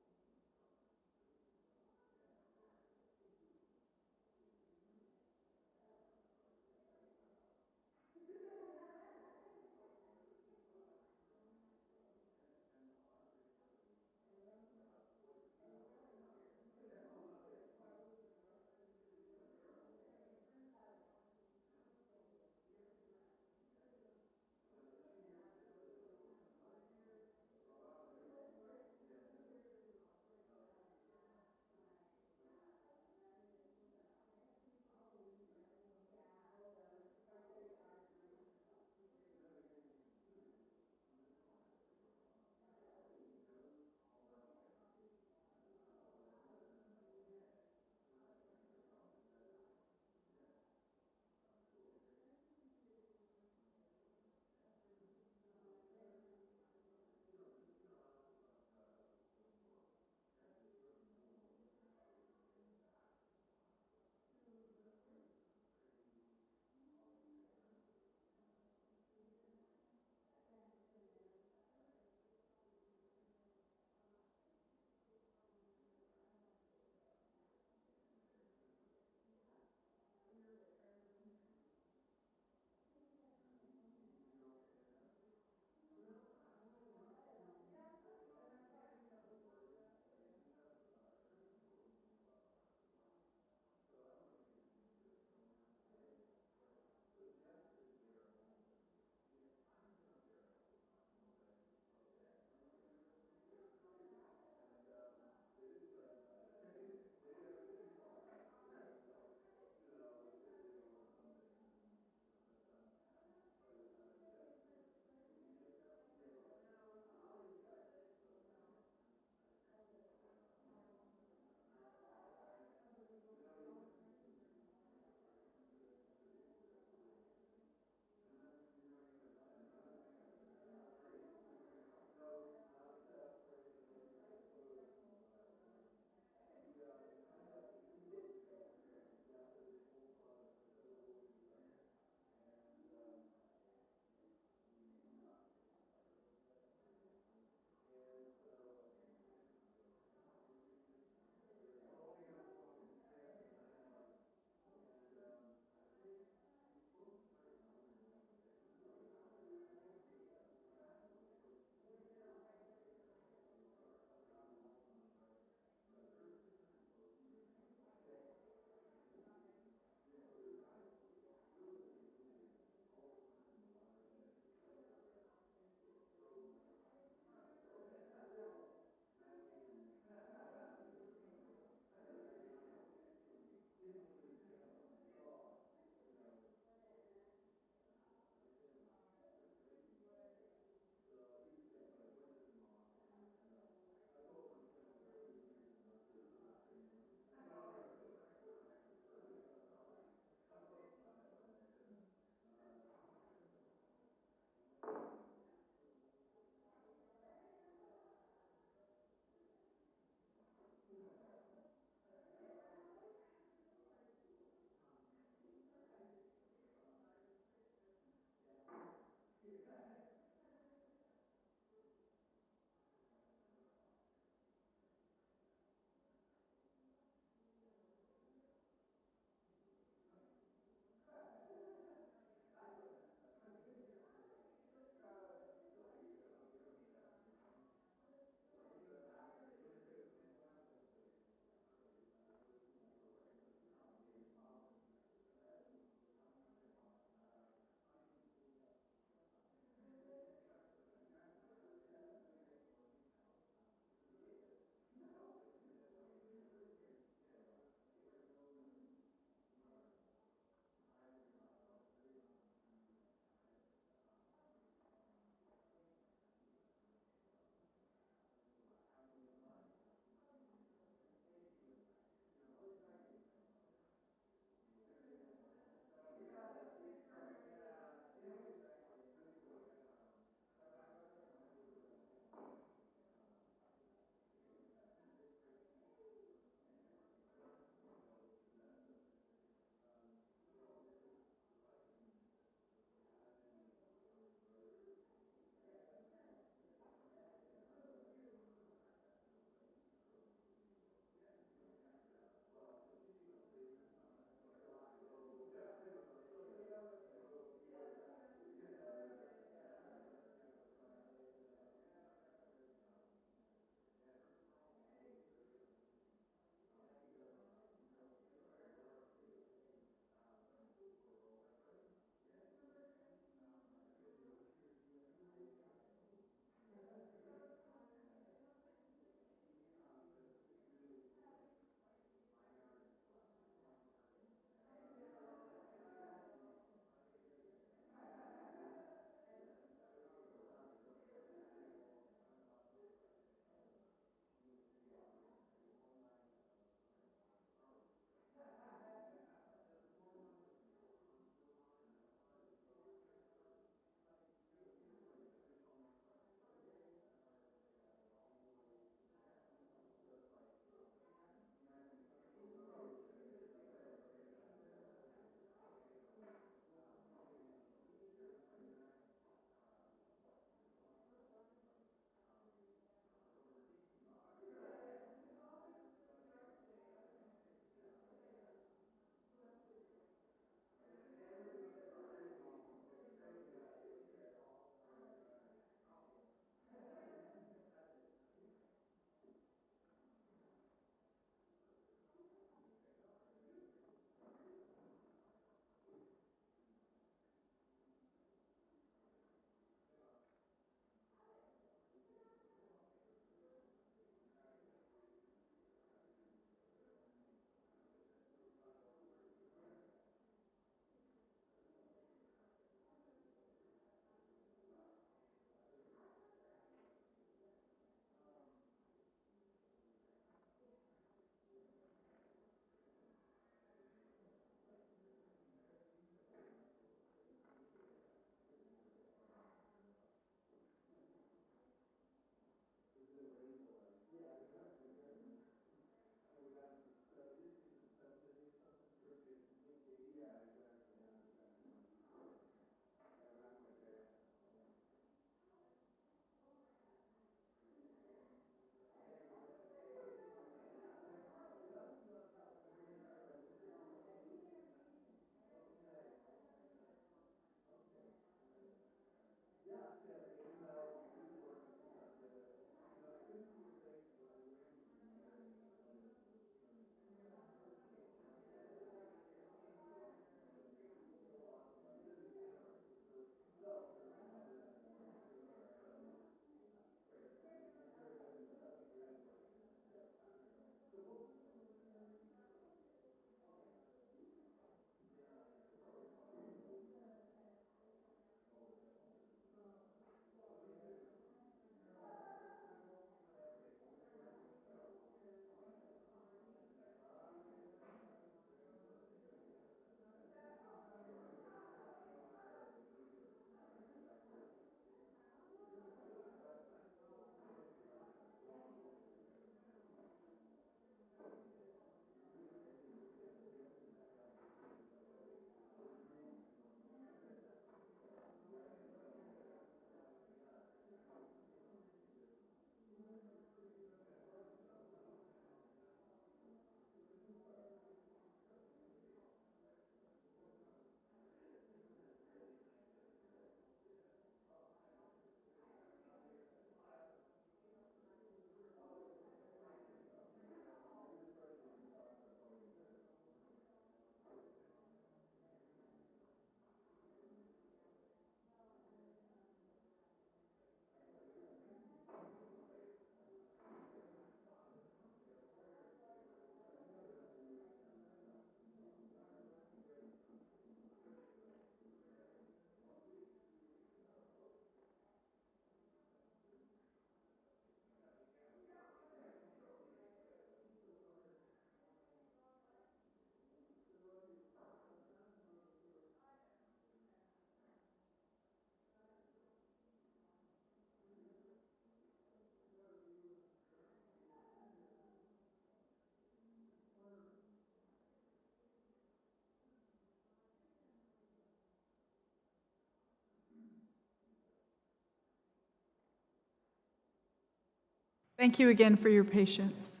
Thank you again for your patience.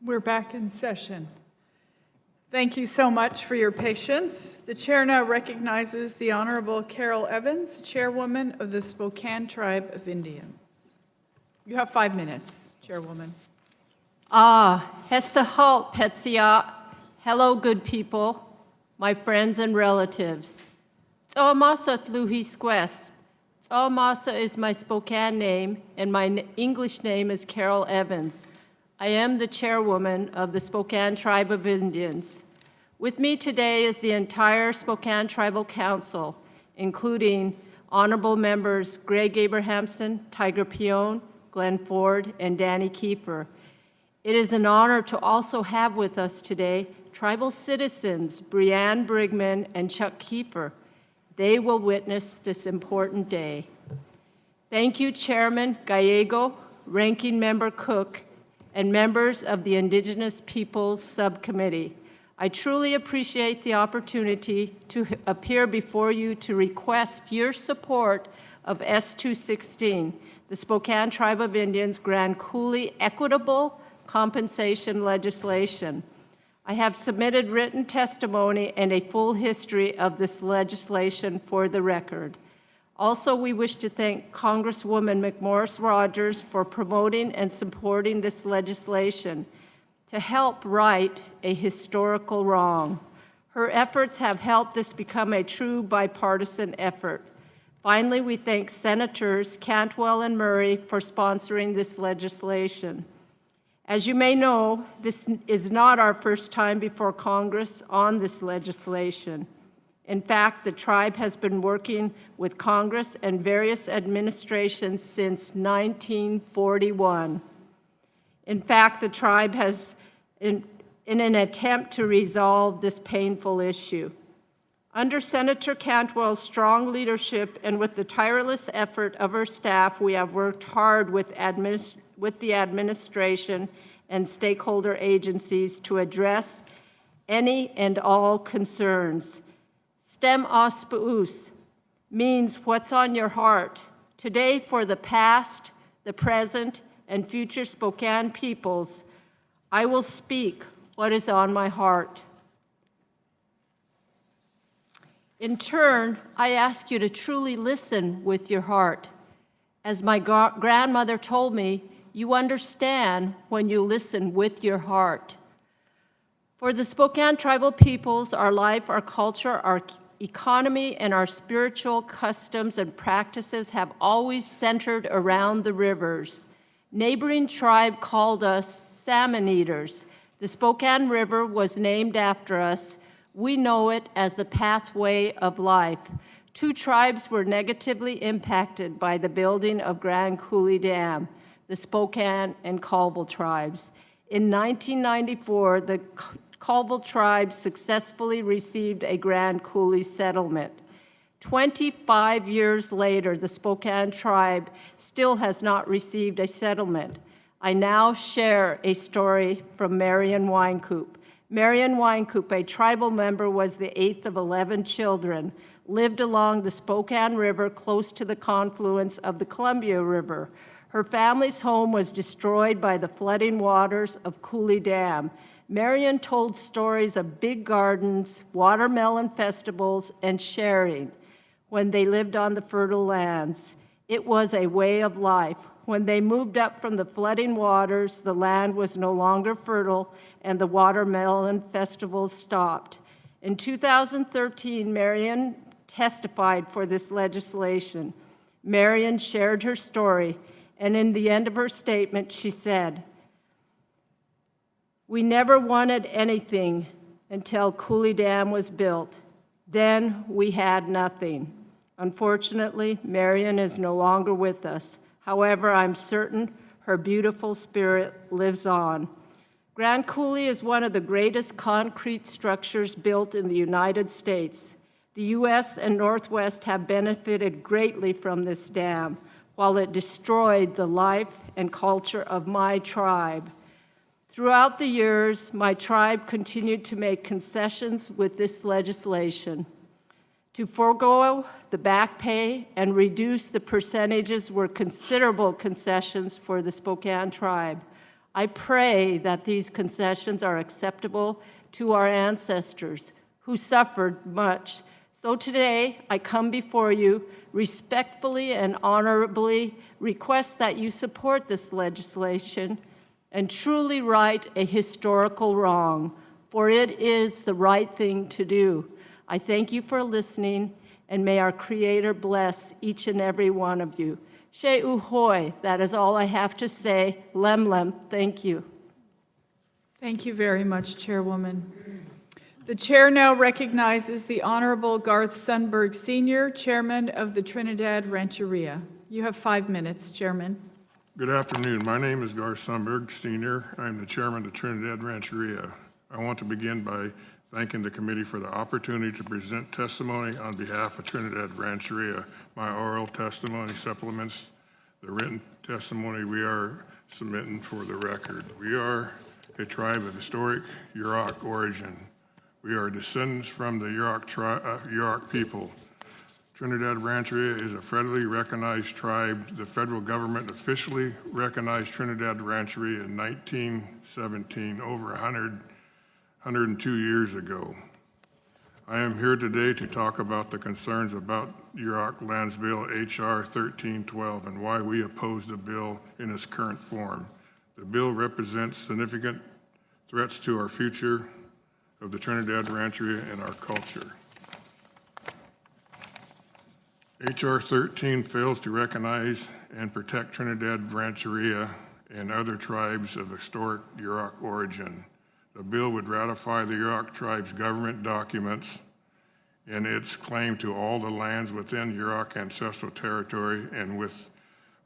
We're back in session. Thank you so much for your patience. The chair now recognizes the Honorable Carol Evans, Chairwoman of the Spokane Tribe of Indians. You have 5 minutes, Chairwoman.
Hesta halt, Petsia. Hello, good people, my friends and relatives. Tsawamasa tluhis quest. Tsawamasa is my Spokane name, and my English name is Carol Evans. I am the chairwoman of the Spokane Tribe of Indians. With me today is the entire Spokane Tribal Council, including honorable members Greg Abrahamson, Tiger Pion, Glenn Ford, and Danny Kiefer. It is an honor to also have with us today tribal citizens Brianne Brigman and Chuck Kiefer. They will witness this important day. Thank you, Chairman Gallego, Ranking Member Cook, and members of the Indigenous Peoples Subcommittee. I truly appreciate the opportunity to appear before you to request your support of S-216, the Spokane Tribe of Indians Grand Coulee Equitable Compensation Legislation. I have submitted written testimony and a full history of this legislation for the record. Also, we wish to thank Congresswoman McMorris Rogers for promoting and supporting this legislation to help right a historical wrong. Her efforts have helped this become a true bipartisan effort. Finally, we thank Senators Cantwell and Murray for sponsoring this legislation. As you may know, this is not our first time before Congress on this legislation. In fact, the tribe has been working with Congress and various administrations since 1941. In fact, the tribe has, in an attempt to resolve this painful issue. Under Senator Cantwell's strong leadership and with the tireless effort of her staff, we have worked hard with the administration and stakeholder agencies to address any and all concerns. Stem Ospuus means what's on your heart. Today, for the past, the present, and future Spokane peoples, I will speak what is on my heart. In turn, I ask you to truly listen with your heart. As my grandmother told me, you understand when you listen with your heart. For the Spokane tribal peoples, our life, our culture, our economy, and our spiritual customs and practices have always centered around the rivers. Neighboring tribe called us salmon eaters. The Spokane River was named after us. We know it as the pathway of life. Two tribes were negatively impacted by the building of Grand Coulee Dam, the Spokane and Colville tribes. In 1994, the Colville tribe successfully received a Grand Coulee settlement. 25 years later, the Spokane tribe still has not received a settlement. I now share a story from Marion Winecoop. Marion Winecoop, a tribal member, was the 8th of 11 children, lived along the Spokane River close to the confluence of the Columbia River. Her family's home was destroyed by the flooding waters of Coulee Dam. Marion told stories of big gardens, watermelon festivals, and sharing when they lived on the fertile lands. It was a way of life. When they moved up from the flooding waters, the land was no longer fertile and the watermelon festivals stopped. In 2013, Marion testified for this legislation. Marion shared her story, and in the end of her statement, she said, "We never wanted anything until Coulee Dam was built. Then we had nothing." Unfortunately, Marion is no longer with us. However, I'm certain her beautiful spirit lives on. Grand Coulee is one of the greatest concrete structures built in the United States. The U.S. and Northwest have benefited greatly from this dam. while it destroyed the life and culture of my tribe. Throughout the years, my tribe continued to make concessions with this legislation. To forego the back pay and reduce the percentages were considerable concessions for the Spokane tribe. I pray that these concessions are acceptable to our ancestors who suffered much. So today, I come before you respectfully and honorably request that you support this legislation and truly right a historical wrong, for it is the right thing to do. I thank you for listening, and may our Creator bless each and every one of you. She uhoy, that is all I have to say. Lem lem, thank you.
Thank you very much, Chairwoman. The chair now recognizes the Honorable Garth Sundberg Sr., Chairman of the Trinidad Rancheria. You have 5 minutes, Chairman.
Good afternoon. My name is Garth Sundberg Sr. I'm the chairman of Trinidad Rancheria. I want to begin by thanking the committee for the opportunity to present testimony on behalf of Trinidad Rancheria. My oral testimony supplements the written testimony we are submitting for the record. We are a tribe of historic Yurok origin. We are descendants from the Yurok people. Trinidad Rancheria is a federally recognized tribe. The federal government officially recognized Trinidad Rancheria in 1917, over 102 years ago. I am here today to talk about the concerns about Yurok Lands Bill H.R. 1312 and why we oppose the bill in its current form. The bill represents significant threats to our future of the Trinidad Rancheria and our culture. H.R. 13 fails to recognize and protect Trinidad Rancheria and other tribes of historic Yurok origin. The bill would ratify the Yurok tribe's government documents and its claim to all the lands within Yurok ancestral territory and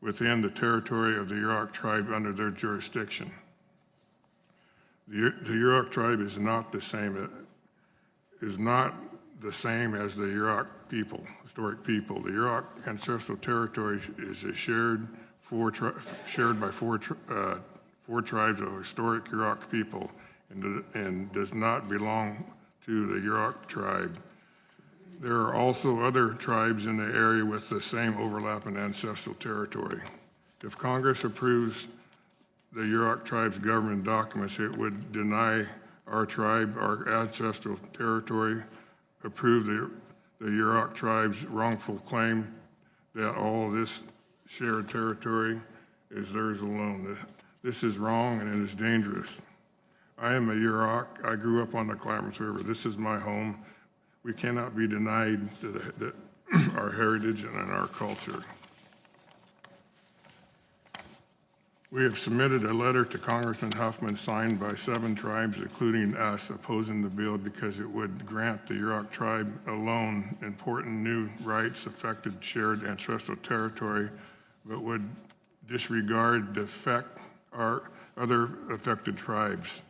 within the territory of the Yurok tribe under their jurisdiction. The Yurok tribe is not the same as the Yurok people, historic people. The Yurok ancestral territory is shared by four tribes of historic Yurok people and does not belong to the Yurok tribe. There are also other tribes in the area with the same overlapping ancestral territory. If Congress approves the Yurok tribe's government documents, it would deny our tribe our ancestral territory, approve the Yurok tribe's wrongful claim that all of this shared territory is theirs alone. This is wrong and it is dangerous. I am a Yurok. I grew up on the Klamath River. This is my home. We cannot be denied our heritage and our culture. We have submitted a letter to Congressman Huffman signed by 7 tribes, including us, opposing the bill because it would grant the Yurok tribe alone important new rights affected shared ancestral territory, but would disregard the our other affected tribes.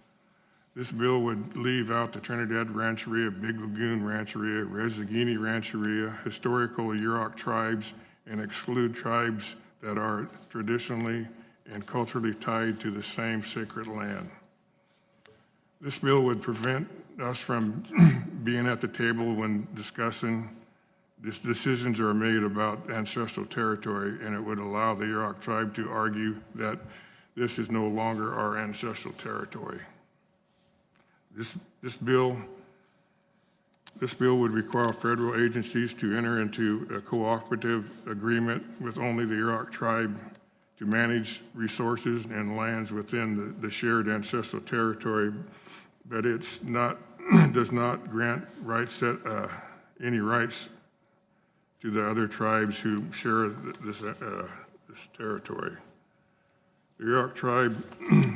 This bill would leave out the Trinidad Rancheria, Big Lagoon Rancheria, Resagini Rancheria, historical Yurok tribes, and exclude tribes that are traditionally and culturally tied to the same sacred land. This bill would prevent us from being at the table when decisions are made about ancestral territory, and it would allow the Yurok tribe to argue that this is no longer our ancestral territory. This bill would require federal agencies to enter into a cooperative agreement with only the Yurok tribe to manage resources and lands within the shared ancestral territory, but does not grant any rights to the other tribes who share this territory. The Yurok tribe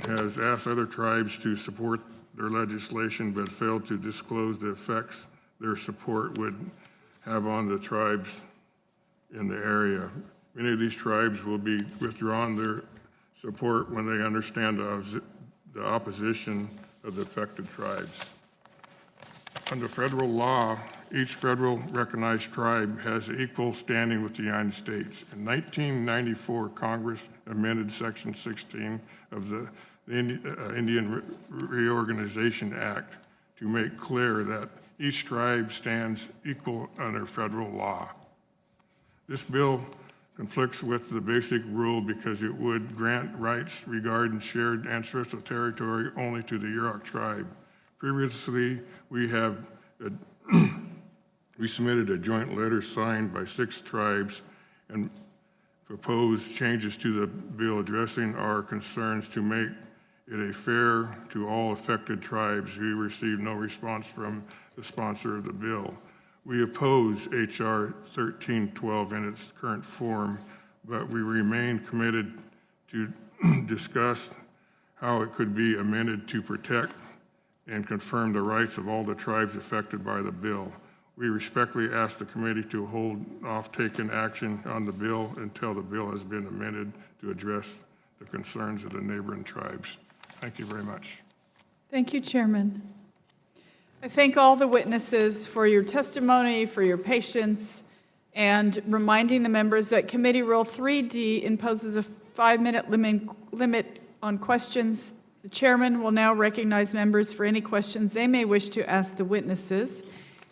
has asked other tribes to support their legislation, but failed to disclose the effects their support would have on the tribes in the area. Many of these tribes will be withdrawing their support when they understand the opposition of the affected tribes. Under federal law, each federal recognized tribe has equal standing with the United States. In 1994, Congress amended Section 16 of the Indian Reorganization Act to make clear that each tribe stands equal under federal law. This bill conflicts with the basic rule because it would grant rights regarding shared ancestral territory only to the Yurok tribe. Previously, we submitted a joint letter signed by 6 tribes and proposed changes to the bill addressing our concerns to make it a fair to all affected tribes. We received no response from the sponsor of the bill. We oppose H.R. 1312 in its current form, but we remain committed to discuss how it could be amended to protect and confirm the rights of all the tribes affected by the bill. We respectfully ask the committee to hold off taking action on the bill until the bill has been amended to address the concerns of the neighboring tribes. Thank you very much.
Thank you, Chairman. I thank all the witnesses for your testimony, for your patience, and reminding the members that Committee Rule 3D imposes a 5-minute limit on questions. The chairman will now recognize members for any questions they may wish to ask the witnesses.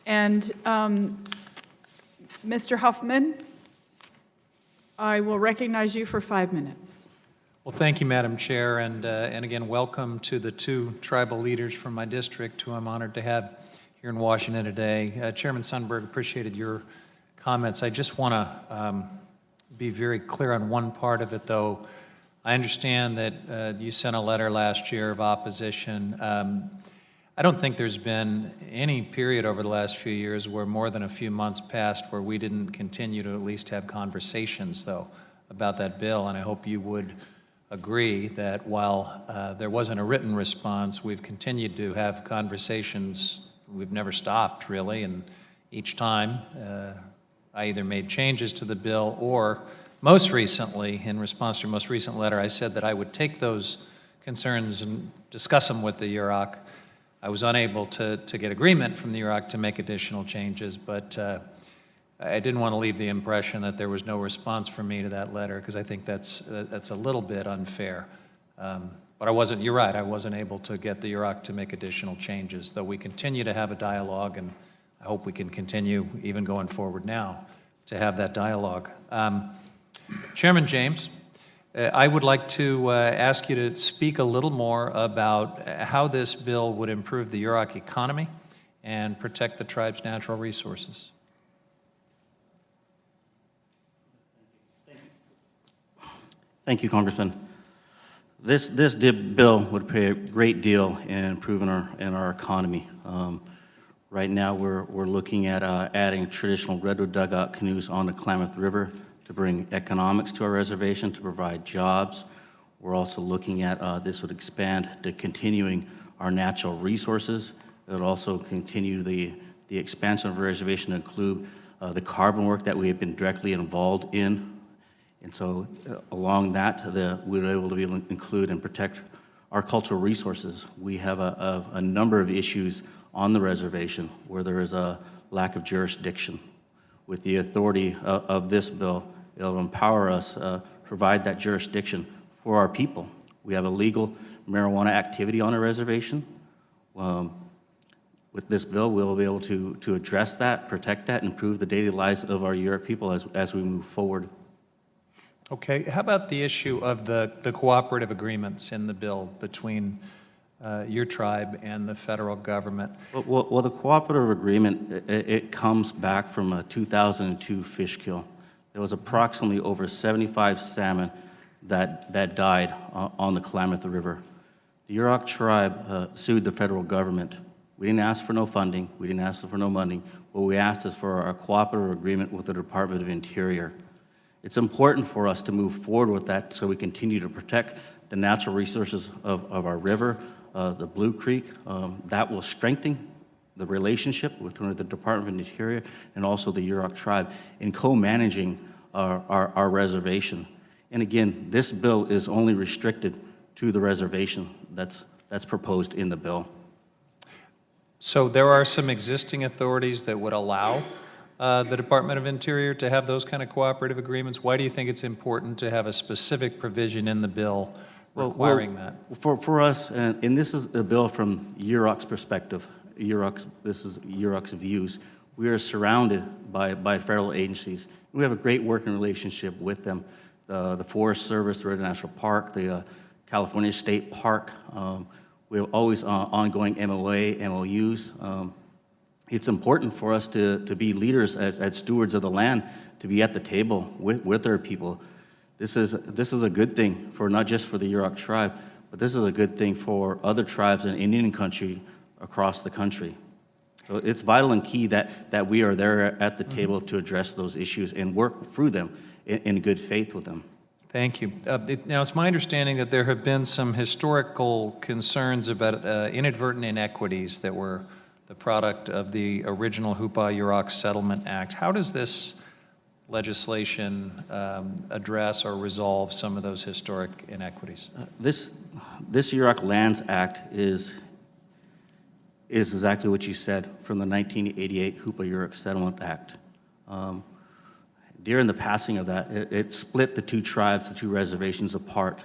And Mr. Huffman, I will recognize you for 5 minutes.
Well, thank you, Madam Chair, and again, welcome to the 2 tribal leaders from my district who I'm honored to have here in Washington today. Chairman Sundberg, appreciated your comments. I just want to be very clear on one part of it, though. I understand that you sent a letter last year of opposition. I don't think there's been any period over the last few years where more than a few months passed where we didn't continue to at least have conversations, though, about that bill, and I hope you would agree that while there wasn't a written response, we've continued to have conversations. We've never stopped, really, and each time I either made changes to the bill or most recently, in response to your most recent letter, I said that I would take those concerns and discuss them with the Yurok. I was unable to get agreement from the Yurok to make additional changes, but I didn't want to leave the impression that there was no response from me to that letter, because I think that's a little bit unfair. But I wasn't, you're right, I wasn't able to get the Yurok to make additional changes, though we continue to have a dialogue, and I hope we can continue, even going forward now, to have that dialogue. Chairman James, I would like to ask you to speak a little more about how this bill would improve the Yurok economy and protect the tribe's natural resources.
Thank you, Congressman. This bill would play a great deal in improving our economy. Right now, we're looking at adding traditional redwood dugout canoes on the Klamath River to bring economics to our reservation, to provide jobs. We're also looking at this would expand to continuing our natural resources. It would also continue the expansion of our reservation to include the carbon work that we have been directly involved in. And so along that, we're able to be able to include and protect our cultural resources. We have a number of issues on the reservation where there is a lack of jurisdiction. With the authority of this bill, it'll empower us, provide that jurisdiction for our people. We have illegal marijuana activity on our reservation. With this bill, we'll be able to address that, protect that, and improve the daily lives of our Yurok people as we move forward.
Okay, how about the issue of the cooperative agreements in the bill between your tribe and the federal government?
Well, the cooperative agreement, it comes back from a 2002 fish kill. There was approximately over 75 salmon that died on the Klamath River. The Yurok tribe sued the federal government. We didn't ask for no funding. We didn't ask for no money. What we asked is for a cooperative agreement with the Department of Interior. It's important for us to move forward with that so we continue to protect the natural resources of our river, the Blue Creek. That will strengthen the relationship between the Department of Interior and also the Yurok tribe in co-managing our reservation. And again, this bill is only restricted to the reservation that's proposed in the bill.
So there are some existing authorities that would allow the Department of Interior to have those kind of cooperative agreements. Why do you think it's important to have a specific provision in the bill requiring that?
For us, and this is a bill from Yurok's perspective, this is Yurok's views. We are surrounded by federal agencies. We have a great working relationship with them. The Forest Service, the Red National Park, the California State Park. We have always ongoing MOA, MOUs. It's important for us to be leaders as stewards of the land, to be at the table with our people. This is a good thing for not just for the Yurok tribe, but this is a good thing for other tribes in Indian country across the country. So it's vital and key that we are there at the table to address those issues and work through them in good faith with them.
Thank you. Now, it's my understanding that there have been some historical concerns about inadvertent inequities that were the product of the original Hoopa-Yurok Settlement Act. How does this legislation address or resolve some of those historic inequities?
This Yurok Lands Act is exactly what you said from the 1988 Hoopa-Yurok Settlement Act. During the passing of that, it split the two tribes, the two reservations apart.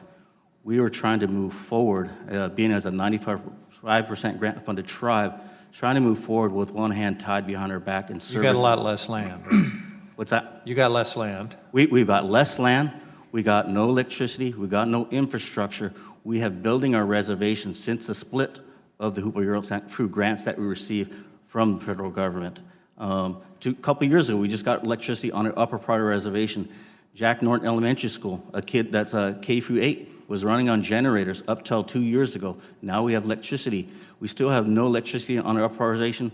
We were trying to move forward, being as a 95% grant-funded tribe, trying to move forward with one hand tied behind our back and service.
You got a lot less land, right?
What's that?
You got less land.
We've got less land. We got no electricity. We got no infrastructure. We have building our reservation since the split of the Hoopa-Yurok through grants that we received from the federal government. A couple years ago, we just got electricity on our upper part of the reservation. Jack Norton Elementary School, a kid that's K through 8, was running on generators up till 2 years ago. Now we have electricity. We still have no electricity on our upper reservation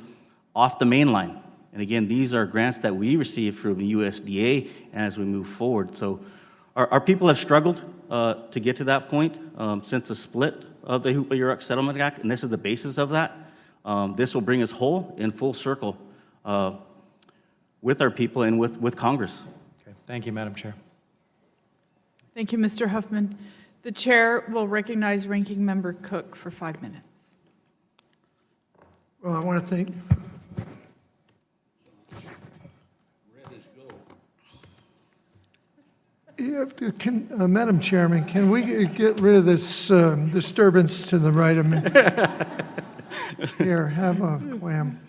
off the main line. And again, these are grants that we receive from the USDA as we move forward. So our people have struggled to get to that point since the split of the Hoopa-Yurok Settlement Act, and this is the basis of that. This will bring us whole in full circle with our people and with Congress.
Okay. Thank you, Madam Chair.
Thank you, Mr. Huffman. The chair will recognize Ranking Member Cook for 5 minutes.
Well, I want to thank. Madam Chairman, can we get rid of this disturbance to the right of me? Here, have a clam.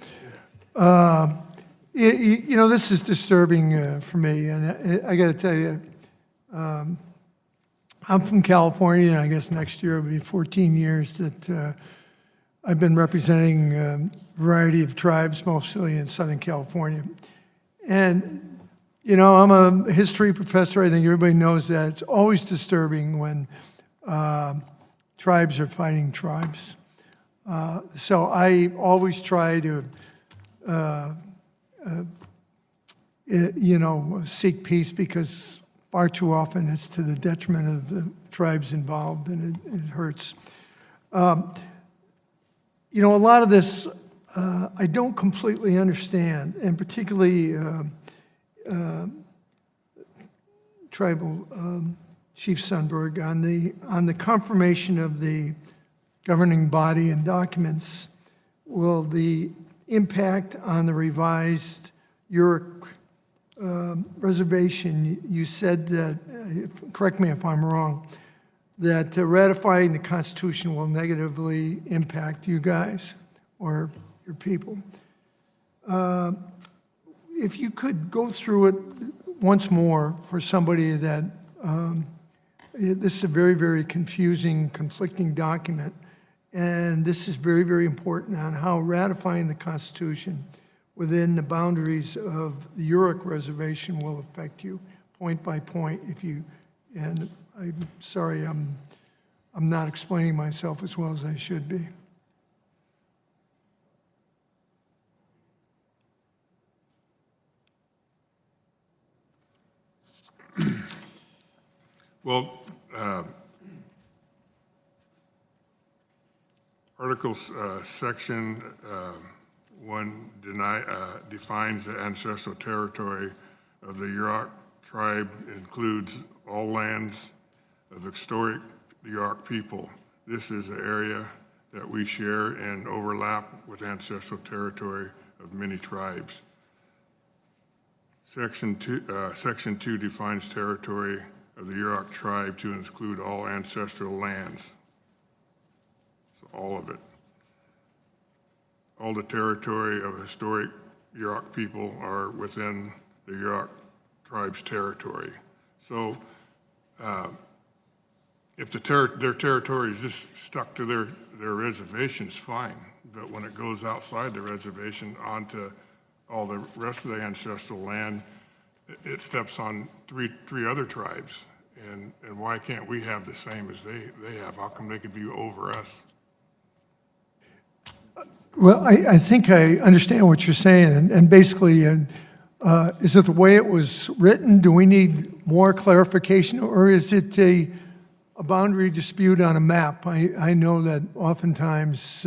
You know, this is disturbing for me, and I got to tell you, I'm from California, and I guess next year will be 14 years that I've been representing a variety of tribes, mostly in Southern California. And you know, I'm a history professor. I think everybody knows that. It's always disturbing when tribes are fighting tribes. So I always try to, you know, seek peace, because far too often it's to the detriment of the tribes involved, and it hurts. You know, a lot of this I don't completely understand, and particularly Tribal Chief Sundberg on the confirmation of the governing body and documents. Will the impact on the revised Yurok reservation? You said that, correct me if I'm wrong, that ratifying the Constitution will negatively impact you guys or your people. If you could go through it once more for somebody that, this is a very, very confusing, conflicting document, and this is very, very important on how ratifying the Constitution within the boundaries of the Yurok reservation will affect you, point by point. And I'm sorry, I'm not explaining myself as well as I should be.
Well, Section 1 defines the ancestral territory of the Yurok tribe, includes all lands of historic Yurok people. This is the area that we share and overlap with ancestral territory of many tribes. Section 2 defines territory of the Yurok tribe to include all ancestral lands, so all of it. All the territory of historic Yurok people are within the Yurok tribe's territory. So if their territory is just stuck to their reservation, it's fine. But when it goes outside the reservation onto all the rest of the ancestral land, it steps on three other tribes. And why can't we have the same as they have? How come they could be over us?
Well, I think I understand what you're saying, and basically, is it the way it was written? Do we need more clarification, or is it a boundary dispute on a map? I know that oftentimes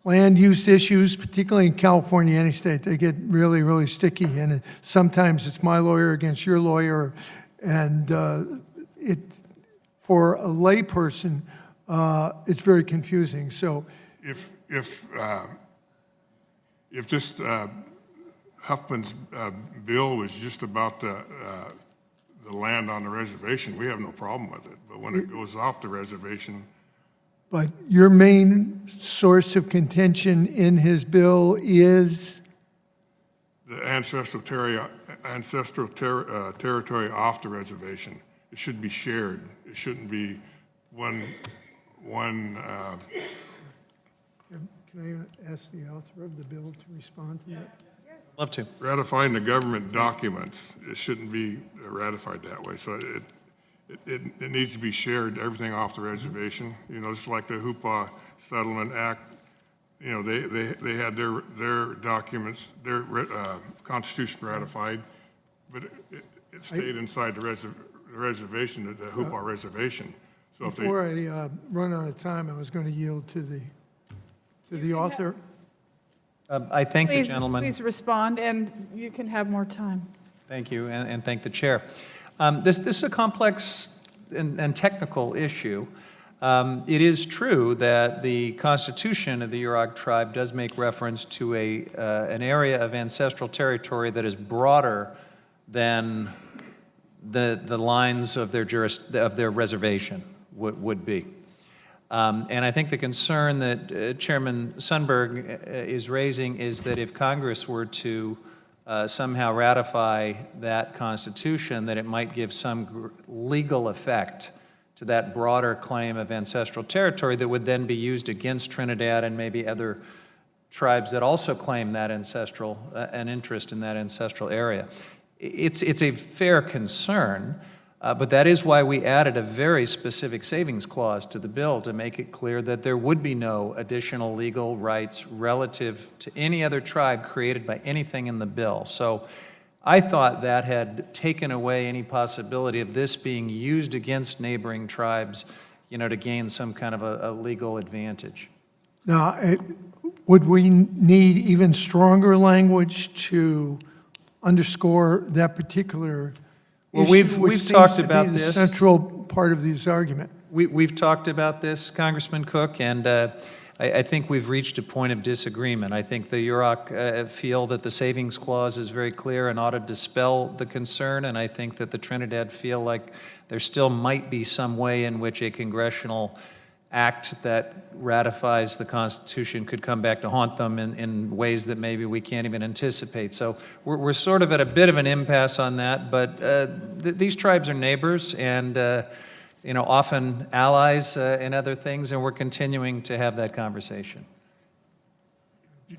land use issues, particularly in California, any state, they get really, really sticky, and sometimes it's my lawyer against your lawyer, and for a layperson, it's very confusing. So,
If this Huffman's bill was just about the land on the reservation, we have no problem with it. But when it goes off the reservation,
but your main source of contention in his bill is?
the ancestral territory off the reservation. It should be shared. It shouldn't be one.
Can I ask the author of the bill to respond to that?
Love to.
Ratifying the government documents, it shouldn't be ratified that way. So it needs to be shared, everything off the reservation. You know, just like the Hoopa Settlement Act, you know, they had their documents, their constitution ratified, but it stayed inside the reservation, the Hoopa reservation. So
before I run out of time, I was going to yield to the author.
I thank the gentleman.
Please respond, and you can have more time.
Thank you, and thank the chair. This is a complex and technical issue. It is true that the Constitution of the Yurok tribe does make reference to an area of ancestral territory that is broader than the lines of their reservation would be. And I think the concern that Chairman Sundberg is raising is that if Congress were to somehow ratify that Constitution, that it might give some legal effect to that broader claim of ancestral territory that would then be used against Trinidad and maybe other tribes that also claim that an interest in that ancestral area. It's a fair concern, but that is why we added a very specific savings clause to the bill to make it clear that there would be no additional legal rights relative to any other tribe created by anything in the bill. So I thought that had taken away any possibility of this being used against neighboring tribes, you know, to gain some kind of a legal advantage.
Now, would we need even stronger language to underscore that particular issue,
we've talked about this.
The central part of this argument.
We've talked about this, Congressman Cook, and I think we've reached a point of disagreement. I think the Yurok feel that the savings clause is very clear and ought to dispel the concern, and I think that the Trinidad feel like there still might be some way in which a congressional act that ratifies the Constitution could come back to haunt them in ways that maybe we can't even anticipate. So we're sort of at a bit of an impasse on that, but these tribes are neighbors and you know, often allies in other things, and we're continuing to have that conversation.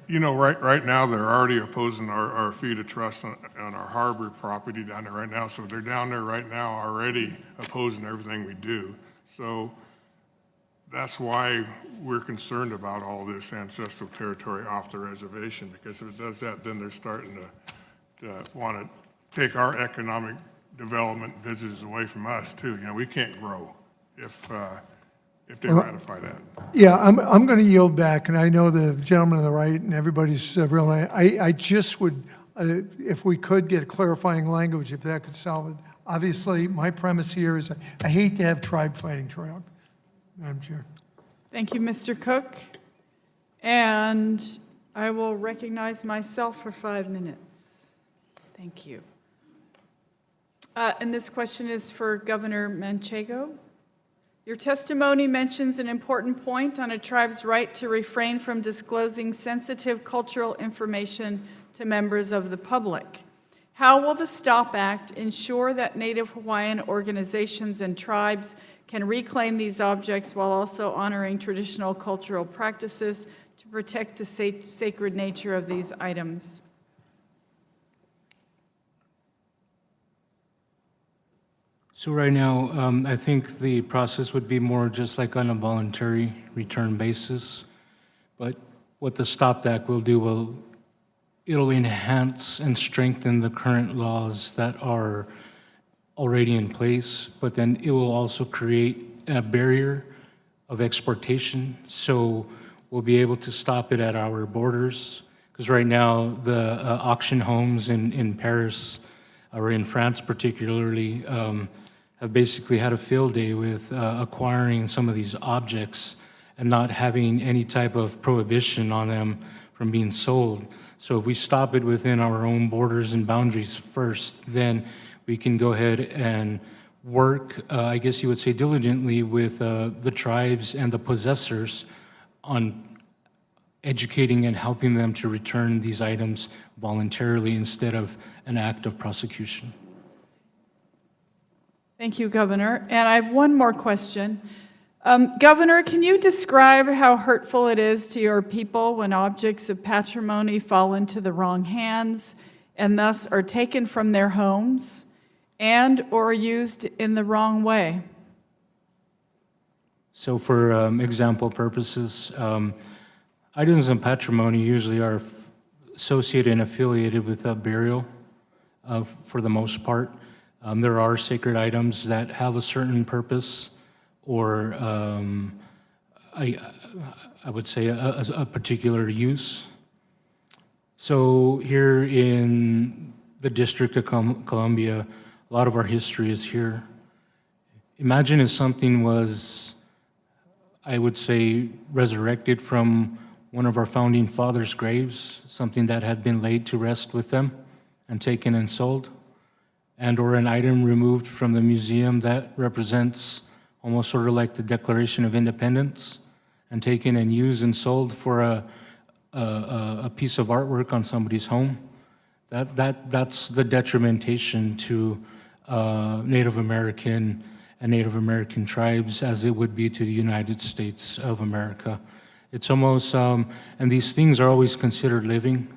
You know, right now they're already opposing our fee to trust on our harbor property down there right now. So they're down there right now already opposing everything we do. So that's why we're concerned about all this ancestral territory off the reservation, because if it does that, then they're starting to want to take our economic development business away from us too. You know, we can't grow if they ratify that.
Yeah, I'm going to yield back, and I know the gentleman on the right and everybody's real. I just would, if we could get clarifying language, if that could solve it. Obviously, my premise here is I hate to have tribe fighting, Madam Chair.
Thank you, Mr. Cook. And I will recognize myself for 5 minutes. Thank you. And this question is for Governor Manchego. Your testimony mentions an important point on a tribe's right to refrain from disclosing sensitive cultural information to members of the public. How will the STOP Act ensure that Native Hawaiian organizations and tribes can reclaim these objects while also honoring traditional cultural practices to protect the sacred nature of these items?
So right now, I think the process would be more just like on a voluntary return basis. But what the STOP Act will do, it'll enhance and strengthen the current laws that are already in place, but then it will also create a barrier of exportation. So we'll be able to stop it at our borders. Because right now, the auction homes in Paris, or in France particularly, have basically had a field day with acquiring some of these objects and not having any type of prohibition on them from being sold. So if we stop it within our own borders and boundaries first, then we can go ahead and work, I guess you would say diligently, with the tribes and the possessors on educating and helping them to return these items voluntarily instead of an act of prosecution.
Thank you, Governor. And I have one more question. Governor, can you describe how hurtful it is to your people when objects of patrimony fall into the wrong hands and thus are taken from their homes and or used in the wrong way? So for example purposes, items of patrimony usually are associated and affiliated with a burial for the most part. There are sacred items that have a certain purpose or I would say a particular use. So here in the District of Columbia, a lot of our history is here. Imagine if something was, I would say, resurrected from one of our founding fathers' graves, something that had been laid to rest with them and taken and sold, and or an item removed from the museum that represents almost sort of like the Declaration of Independence and taken and used and sold for a piece of artwork on somebody's home. That's the detrimentation to Native American and Native American tribes as it would be to the United States of America. It's almost, and these things are always considered living.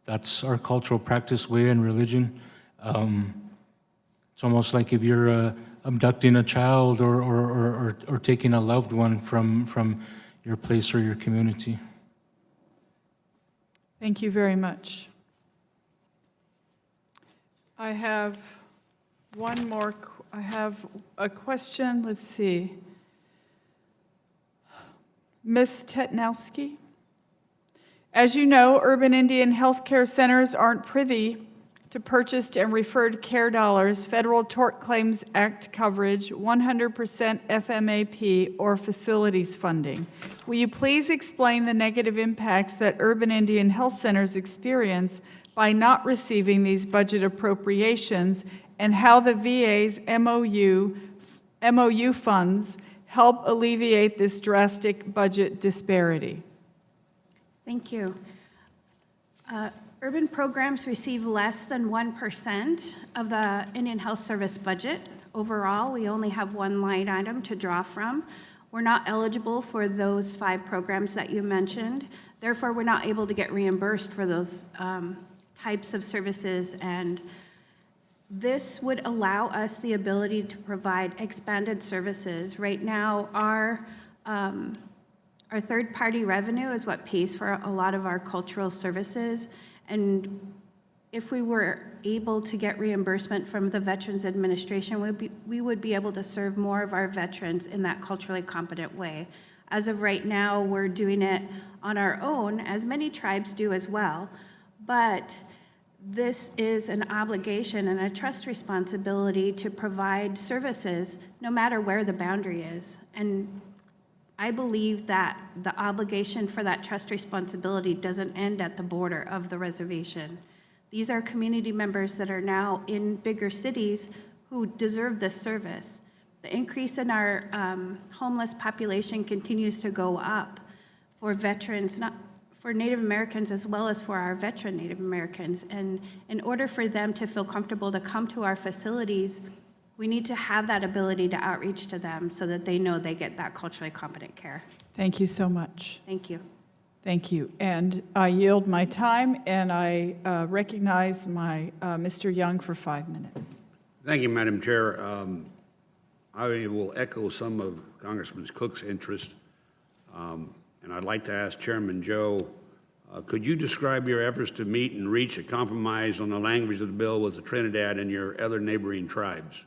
That's our cultural practice, way, and religion. It's almost like if you're abducting a child or taking a loved one from your place or your community. Thank you very much. I have one more. I have a question. Let's see. Ms. Tetnowski. As you know, urban Indian healthcare centers aren't privy to purchased and referred care dollars, Federal Tort Claims Act coverage, 100% FMAP, or facilities funding. Will you please explain the negative impacts that urban Indian health centers experience by not receiving these budget appropriations and how the VA's MOU funds help alleviate this drastic budget disparity?
Thank you. Urban programs receive less than 1% of the Indian Health Service budget. Overall, we only have one line item to draw from. We're not eligible for those 5 programs that you mentioned. Therefore, we're not able to get reimbursed for those types of services, and this would allow us the ability to provide expanded services. Right now, our third-party revenue is what pays for a lot of our cultural services. And if we were able to get reimbursement from the Veterans Administration, we would be able to serve more of our veterans in that culturally competent way. As of right now, we're doing it on our own, as many tribes do as well. But this is an obligation and a trust responsibility to provide services no matter where the boundary is. And I believe that the obligation for that trust responsibility doesn't end at the border of the reservation. These are community members that are now in bigger cities who deserve this service. The increase in our homeless population continues to go up for veterans, not for Native Americans as well as for our veteran Native Americans. And in order for them to feel comfortable to come to our facilities, we need to have that ability to outreach to them so that they know they get that culturally competent care.
Thank you so much.
Thank you.
Thank you. And I yield my time, and I recognize my Mr. Young for 5 minutes.
Thank you, Madam Chair. I will echo some of Congressman Cook's interest, and I'd like to ask Chairman Joe, could you describe your efforts to meet and reach a compromise on the language of the bill with the Trinidad and your other neighboring tribes?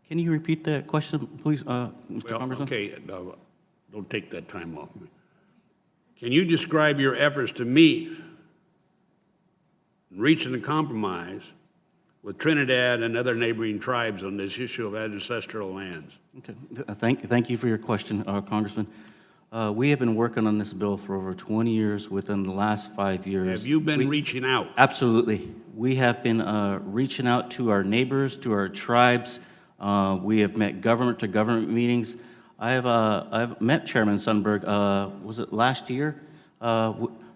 Can you repeat that question, please, Mr. Congressman?
Okay, no, don't take that time off me. Can you describe your efforts to meet and reach a compromise with Trinidad and other neighboring tribes on this issue of ancestral lands?
Okay. Thank you for your question, Congressman. We have been working on this bill for over 20 years. Within the last 5 years,
Have you been reaching out?
Absolutely. We have been reaching out to our neighbors, to our tribes. We have met government-to-government meetings. I've met Chairman Sundberg, was it last year,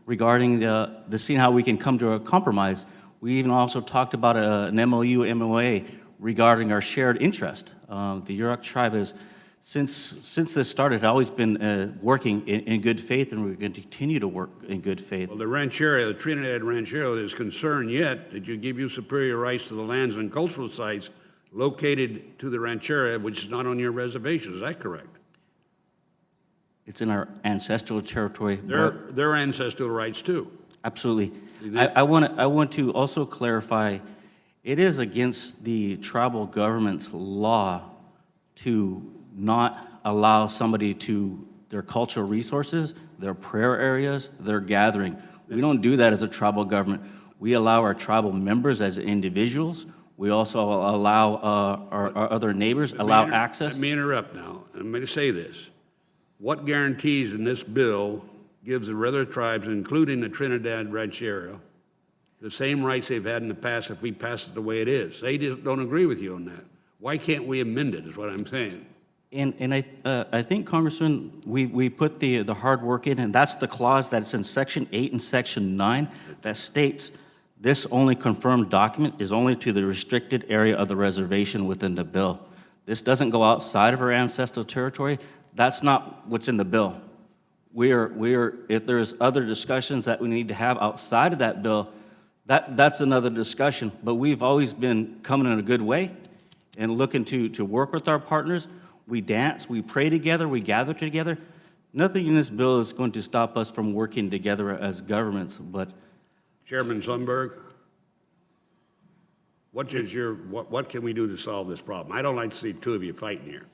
regarding the seeing how we can come to a compromise. We even also talked about an MOU, MOA, regarding our shared interest. The Yurok tribe has, since this started, always been working in good faith, and we're going to continue to work in good faith.
Well, the ranchero, the Trinidad ranchero, is concerned yet that you give you superior rights to the lands and cultural sites located to the ranchero, which is not on your reservation. Is that correct?
It's in our ancestral territory.
Their ancestral rights too.
Absolutely. I want to also clarify, it is against the tribal government's law to not allow somebody to their cultural resources, their prayer areas, their gathering. We don't do that as a tribal government. We allow our tribal members as individuals. We also allow our other neighbors, access.
Let me interrupt now. I'm going to say this. What guarantees in this bill gives the other tribes, including the Trinidad ranchero, the same rights they've had in the past if we pass it the way it is? They just don't agree with you on that. Why can't we amend it, is what I'm saying.
And I think, Congressman, we put the hard work in, and that's the clause that's in Section 8 and Section 9 that states this only confirmed document is only to the restricted area of the reservation within the bill. This doesn't go outside of our ancestral territory. That's not what's in the bill. If there's other discussions that we need to have outside of that bill, that's another discussion. But we've always been coming in a good way and looking to work with our partners. We dance, we pray together, we gather together. Nothing in this bill is going to stop us from working together as governments, but
Chairman Sundberg, what can we do to solve this problem? I don't like to see two of you fighting here.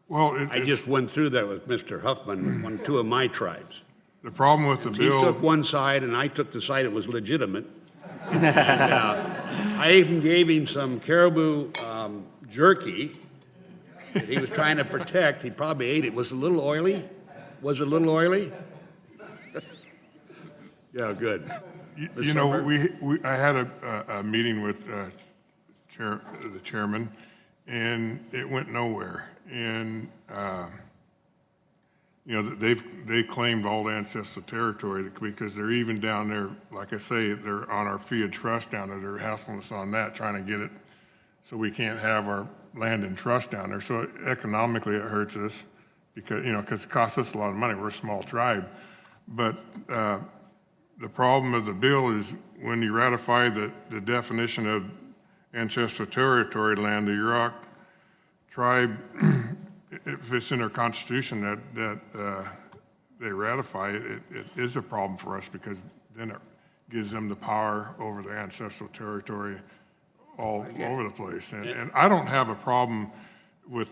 Well,
I just went through that with Mr. Huffman, with two of my tribes.
the problem with the
He
bill,
took one side, and I took the side that was legitimate. And, I even gave him some caribou jerky that he was trying to protect. He probably ate it. Was it a little oily? Was it a little oily? Yeah, good.
you know, I had a meeting with the chairman, and it went nowhere. And you know, they claimed all the ancestral territory because they're even down there. Like I say, they're on our fiat trust down there. They're hassling us on that, trying to get it so we can't have our land in trust down there. So economically, it hurts us because it costs us a lot of money. We're a small tribe, but the problem of the bill is when you ratify the definition of ancestral territory land, the Yurok tribe, if it's in their constitution that they ratify it, it is a problem for us because then it gives them the power over the ancestral territory all over the place. And I don't have a problem with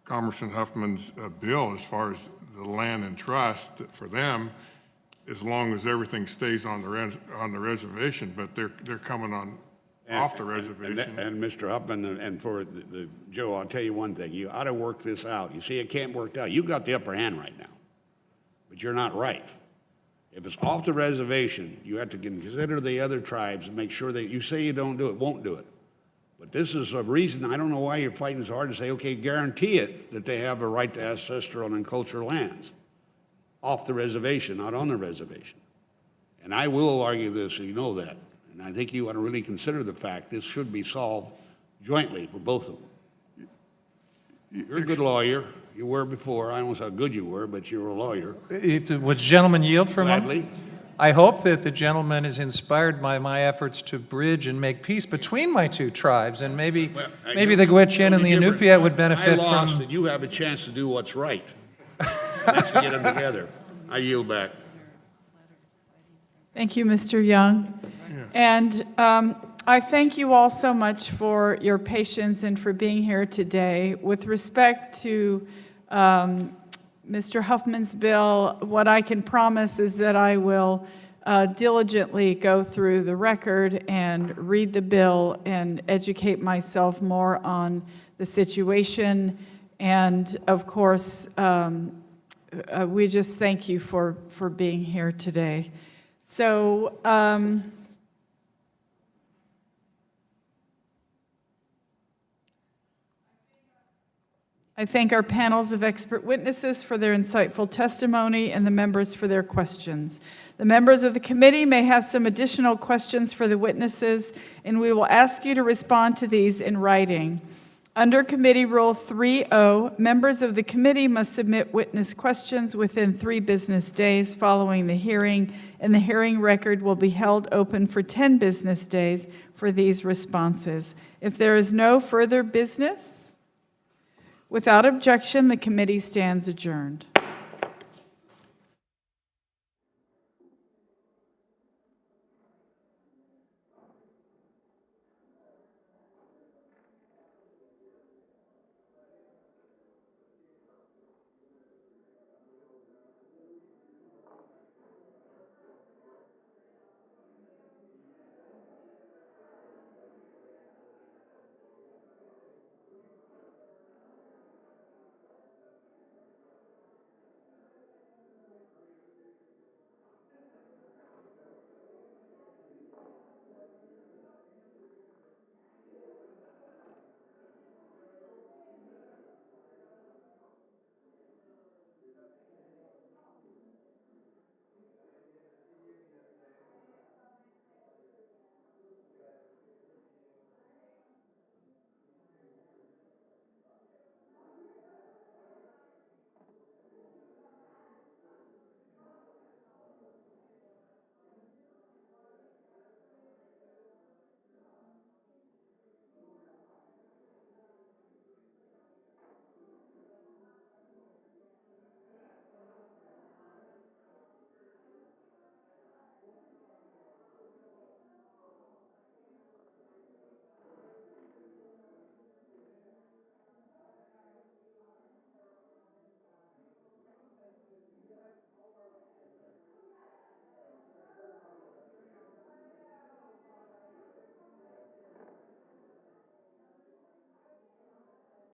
Congressman Huffman's bill as far as the land and trust for them, as long as everything stays on the reservation. But they're coming on off the reservation.
And Mr. Huffman, and for Joe, I'll tell you one thing, you ought to work this out. You see, it can't work out. You've got the upper hand right now, but you're not right. If it's off the reservation, you have to consider the other tribes and make sure that you say you don't do it, won't do it. But this is a reason, I don't know why you're fighting so hard to say, okay, guarantee it that they have a right to ancestral and cultural lands off the reservation, not on the reservation. And I will argue this, so you know that. And I think you ought to really consider the fact this should be solved jointly for both of them. You're a good lawyer. You were before. I don't know how good you were, but you're a lawyer.
Would the gentleman yield for a moment?
Gladly.
I hope that the gentleman is inspired by my efforts to bridge and make peace between my two tribes, and maybe the Gwich'in and the Inupiat would benefit
I lost,
from...
and you have a chance to do what's right. Let's get them together. I yield back.
Thank you, Mr. Young. And I thank you all so much for your patience and for being here today. With respect to Mr. Huffman's bill, what I can promise is that I will diligently go through the record and read the bill and educate myself more on the situation. And of course, we just thank you for being here today. So, I thank our panels of expert witnesses for their insightful testimony and the members for their questions. The members of the committee may have some additional questions for the witnesses, and we will ask you to respond to these in writing. Under Committee Rule 3.0, members of the committee must submit witness questions within 3 business days following the hearing, and the hearing record will be held open for 10 business days for these responses. If there is no further business, without objection, the committee stands adjourned.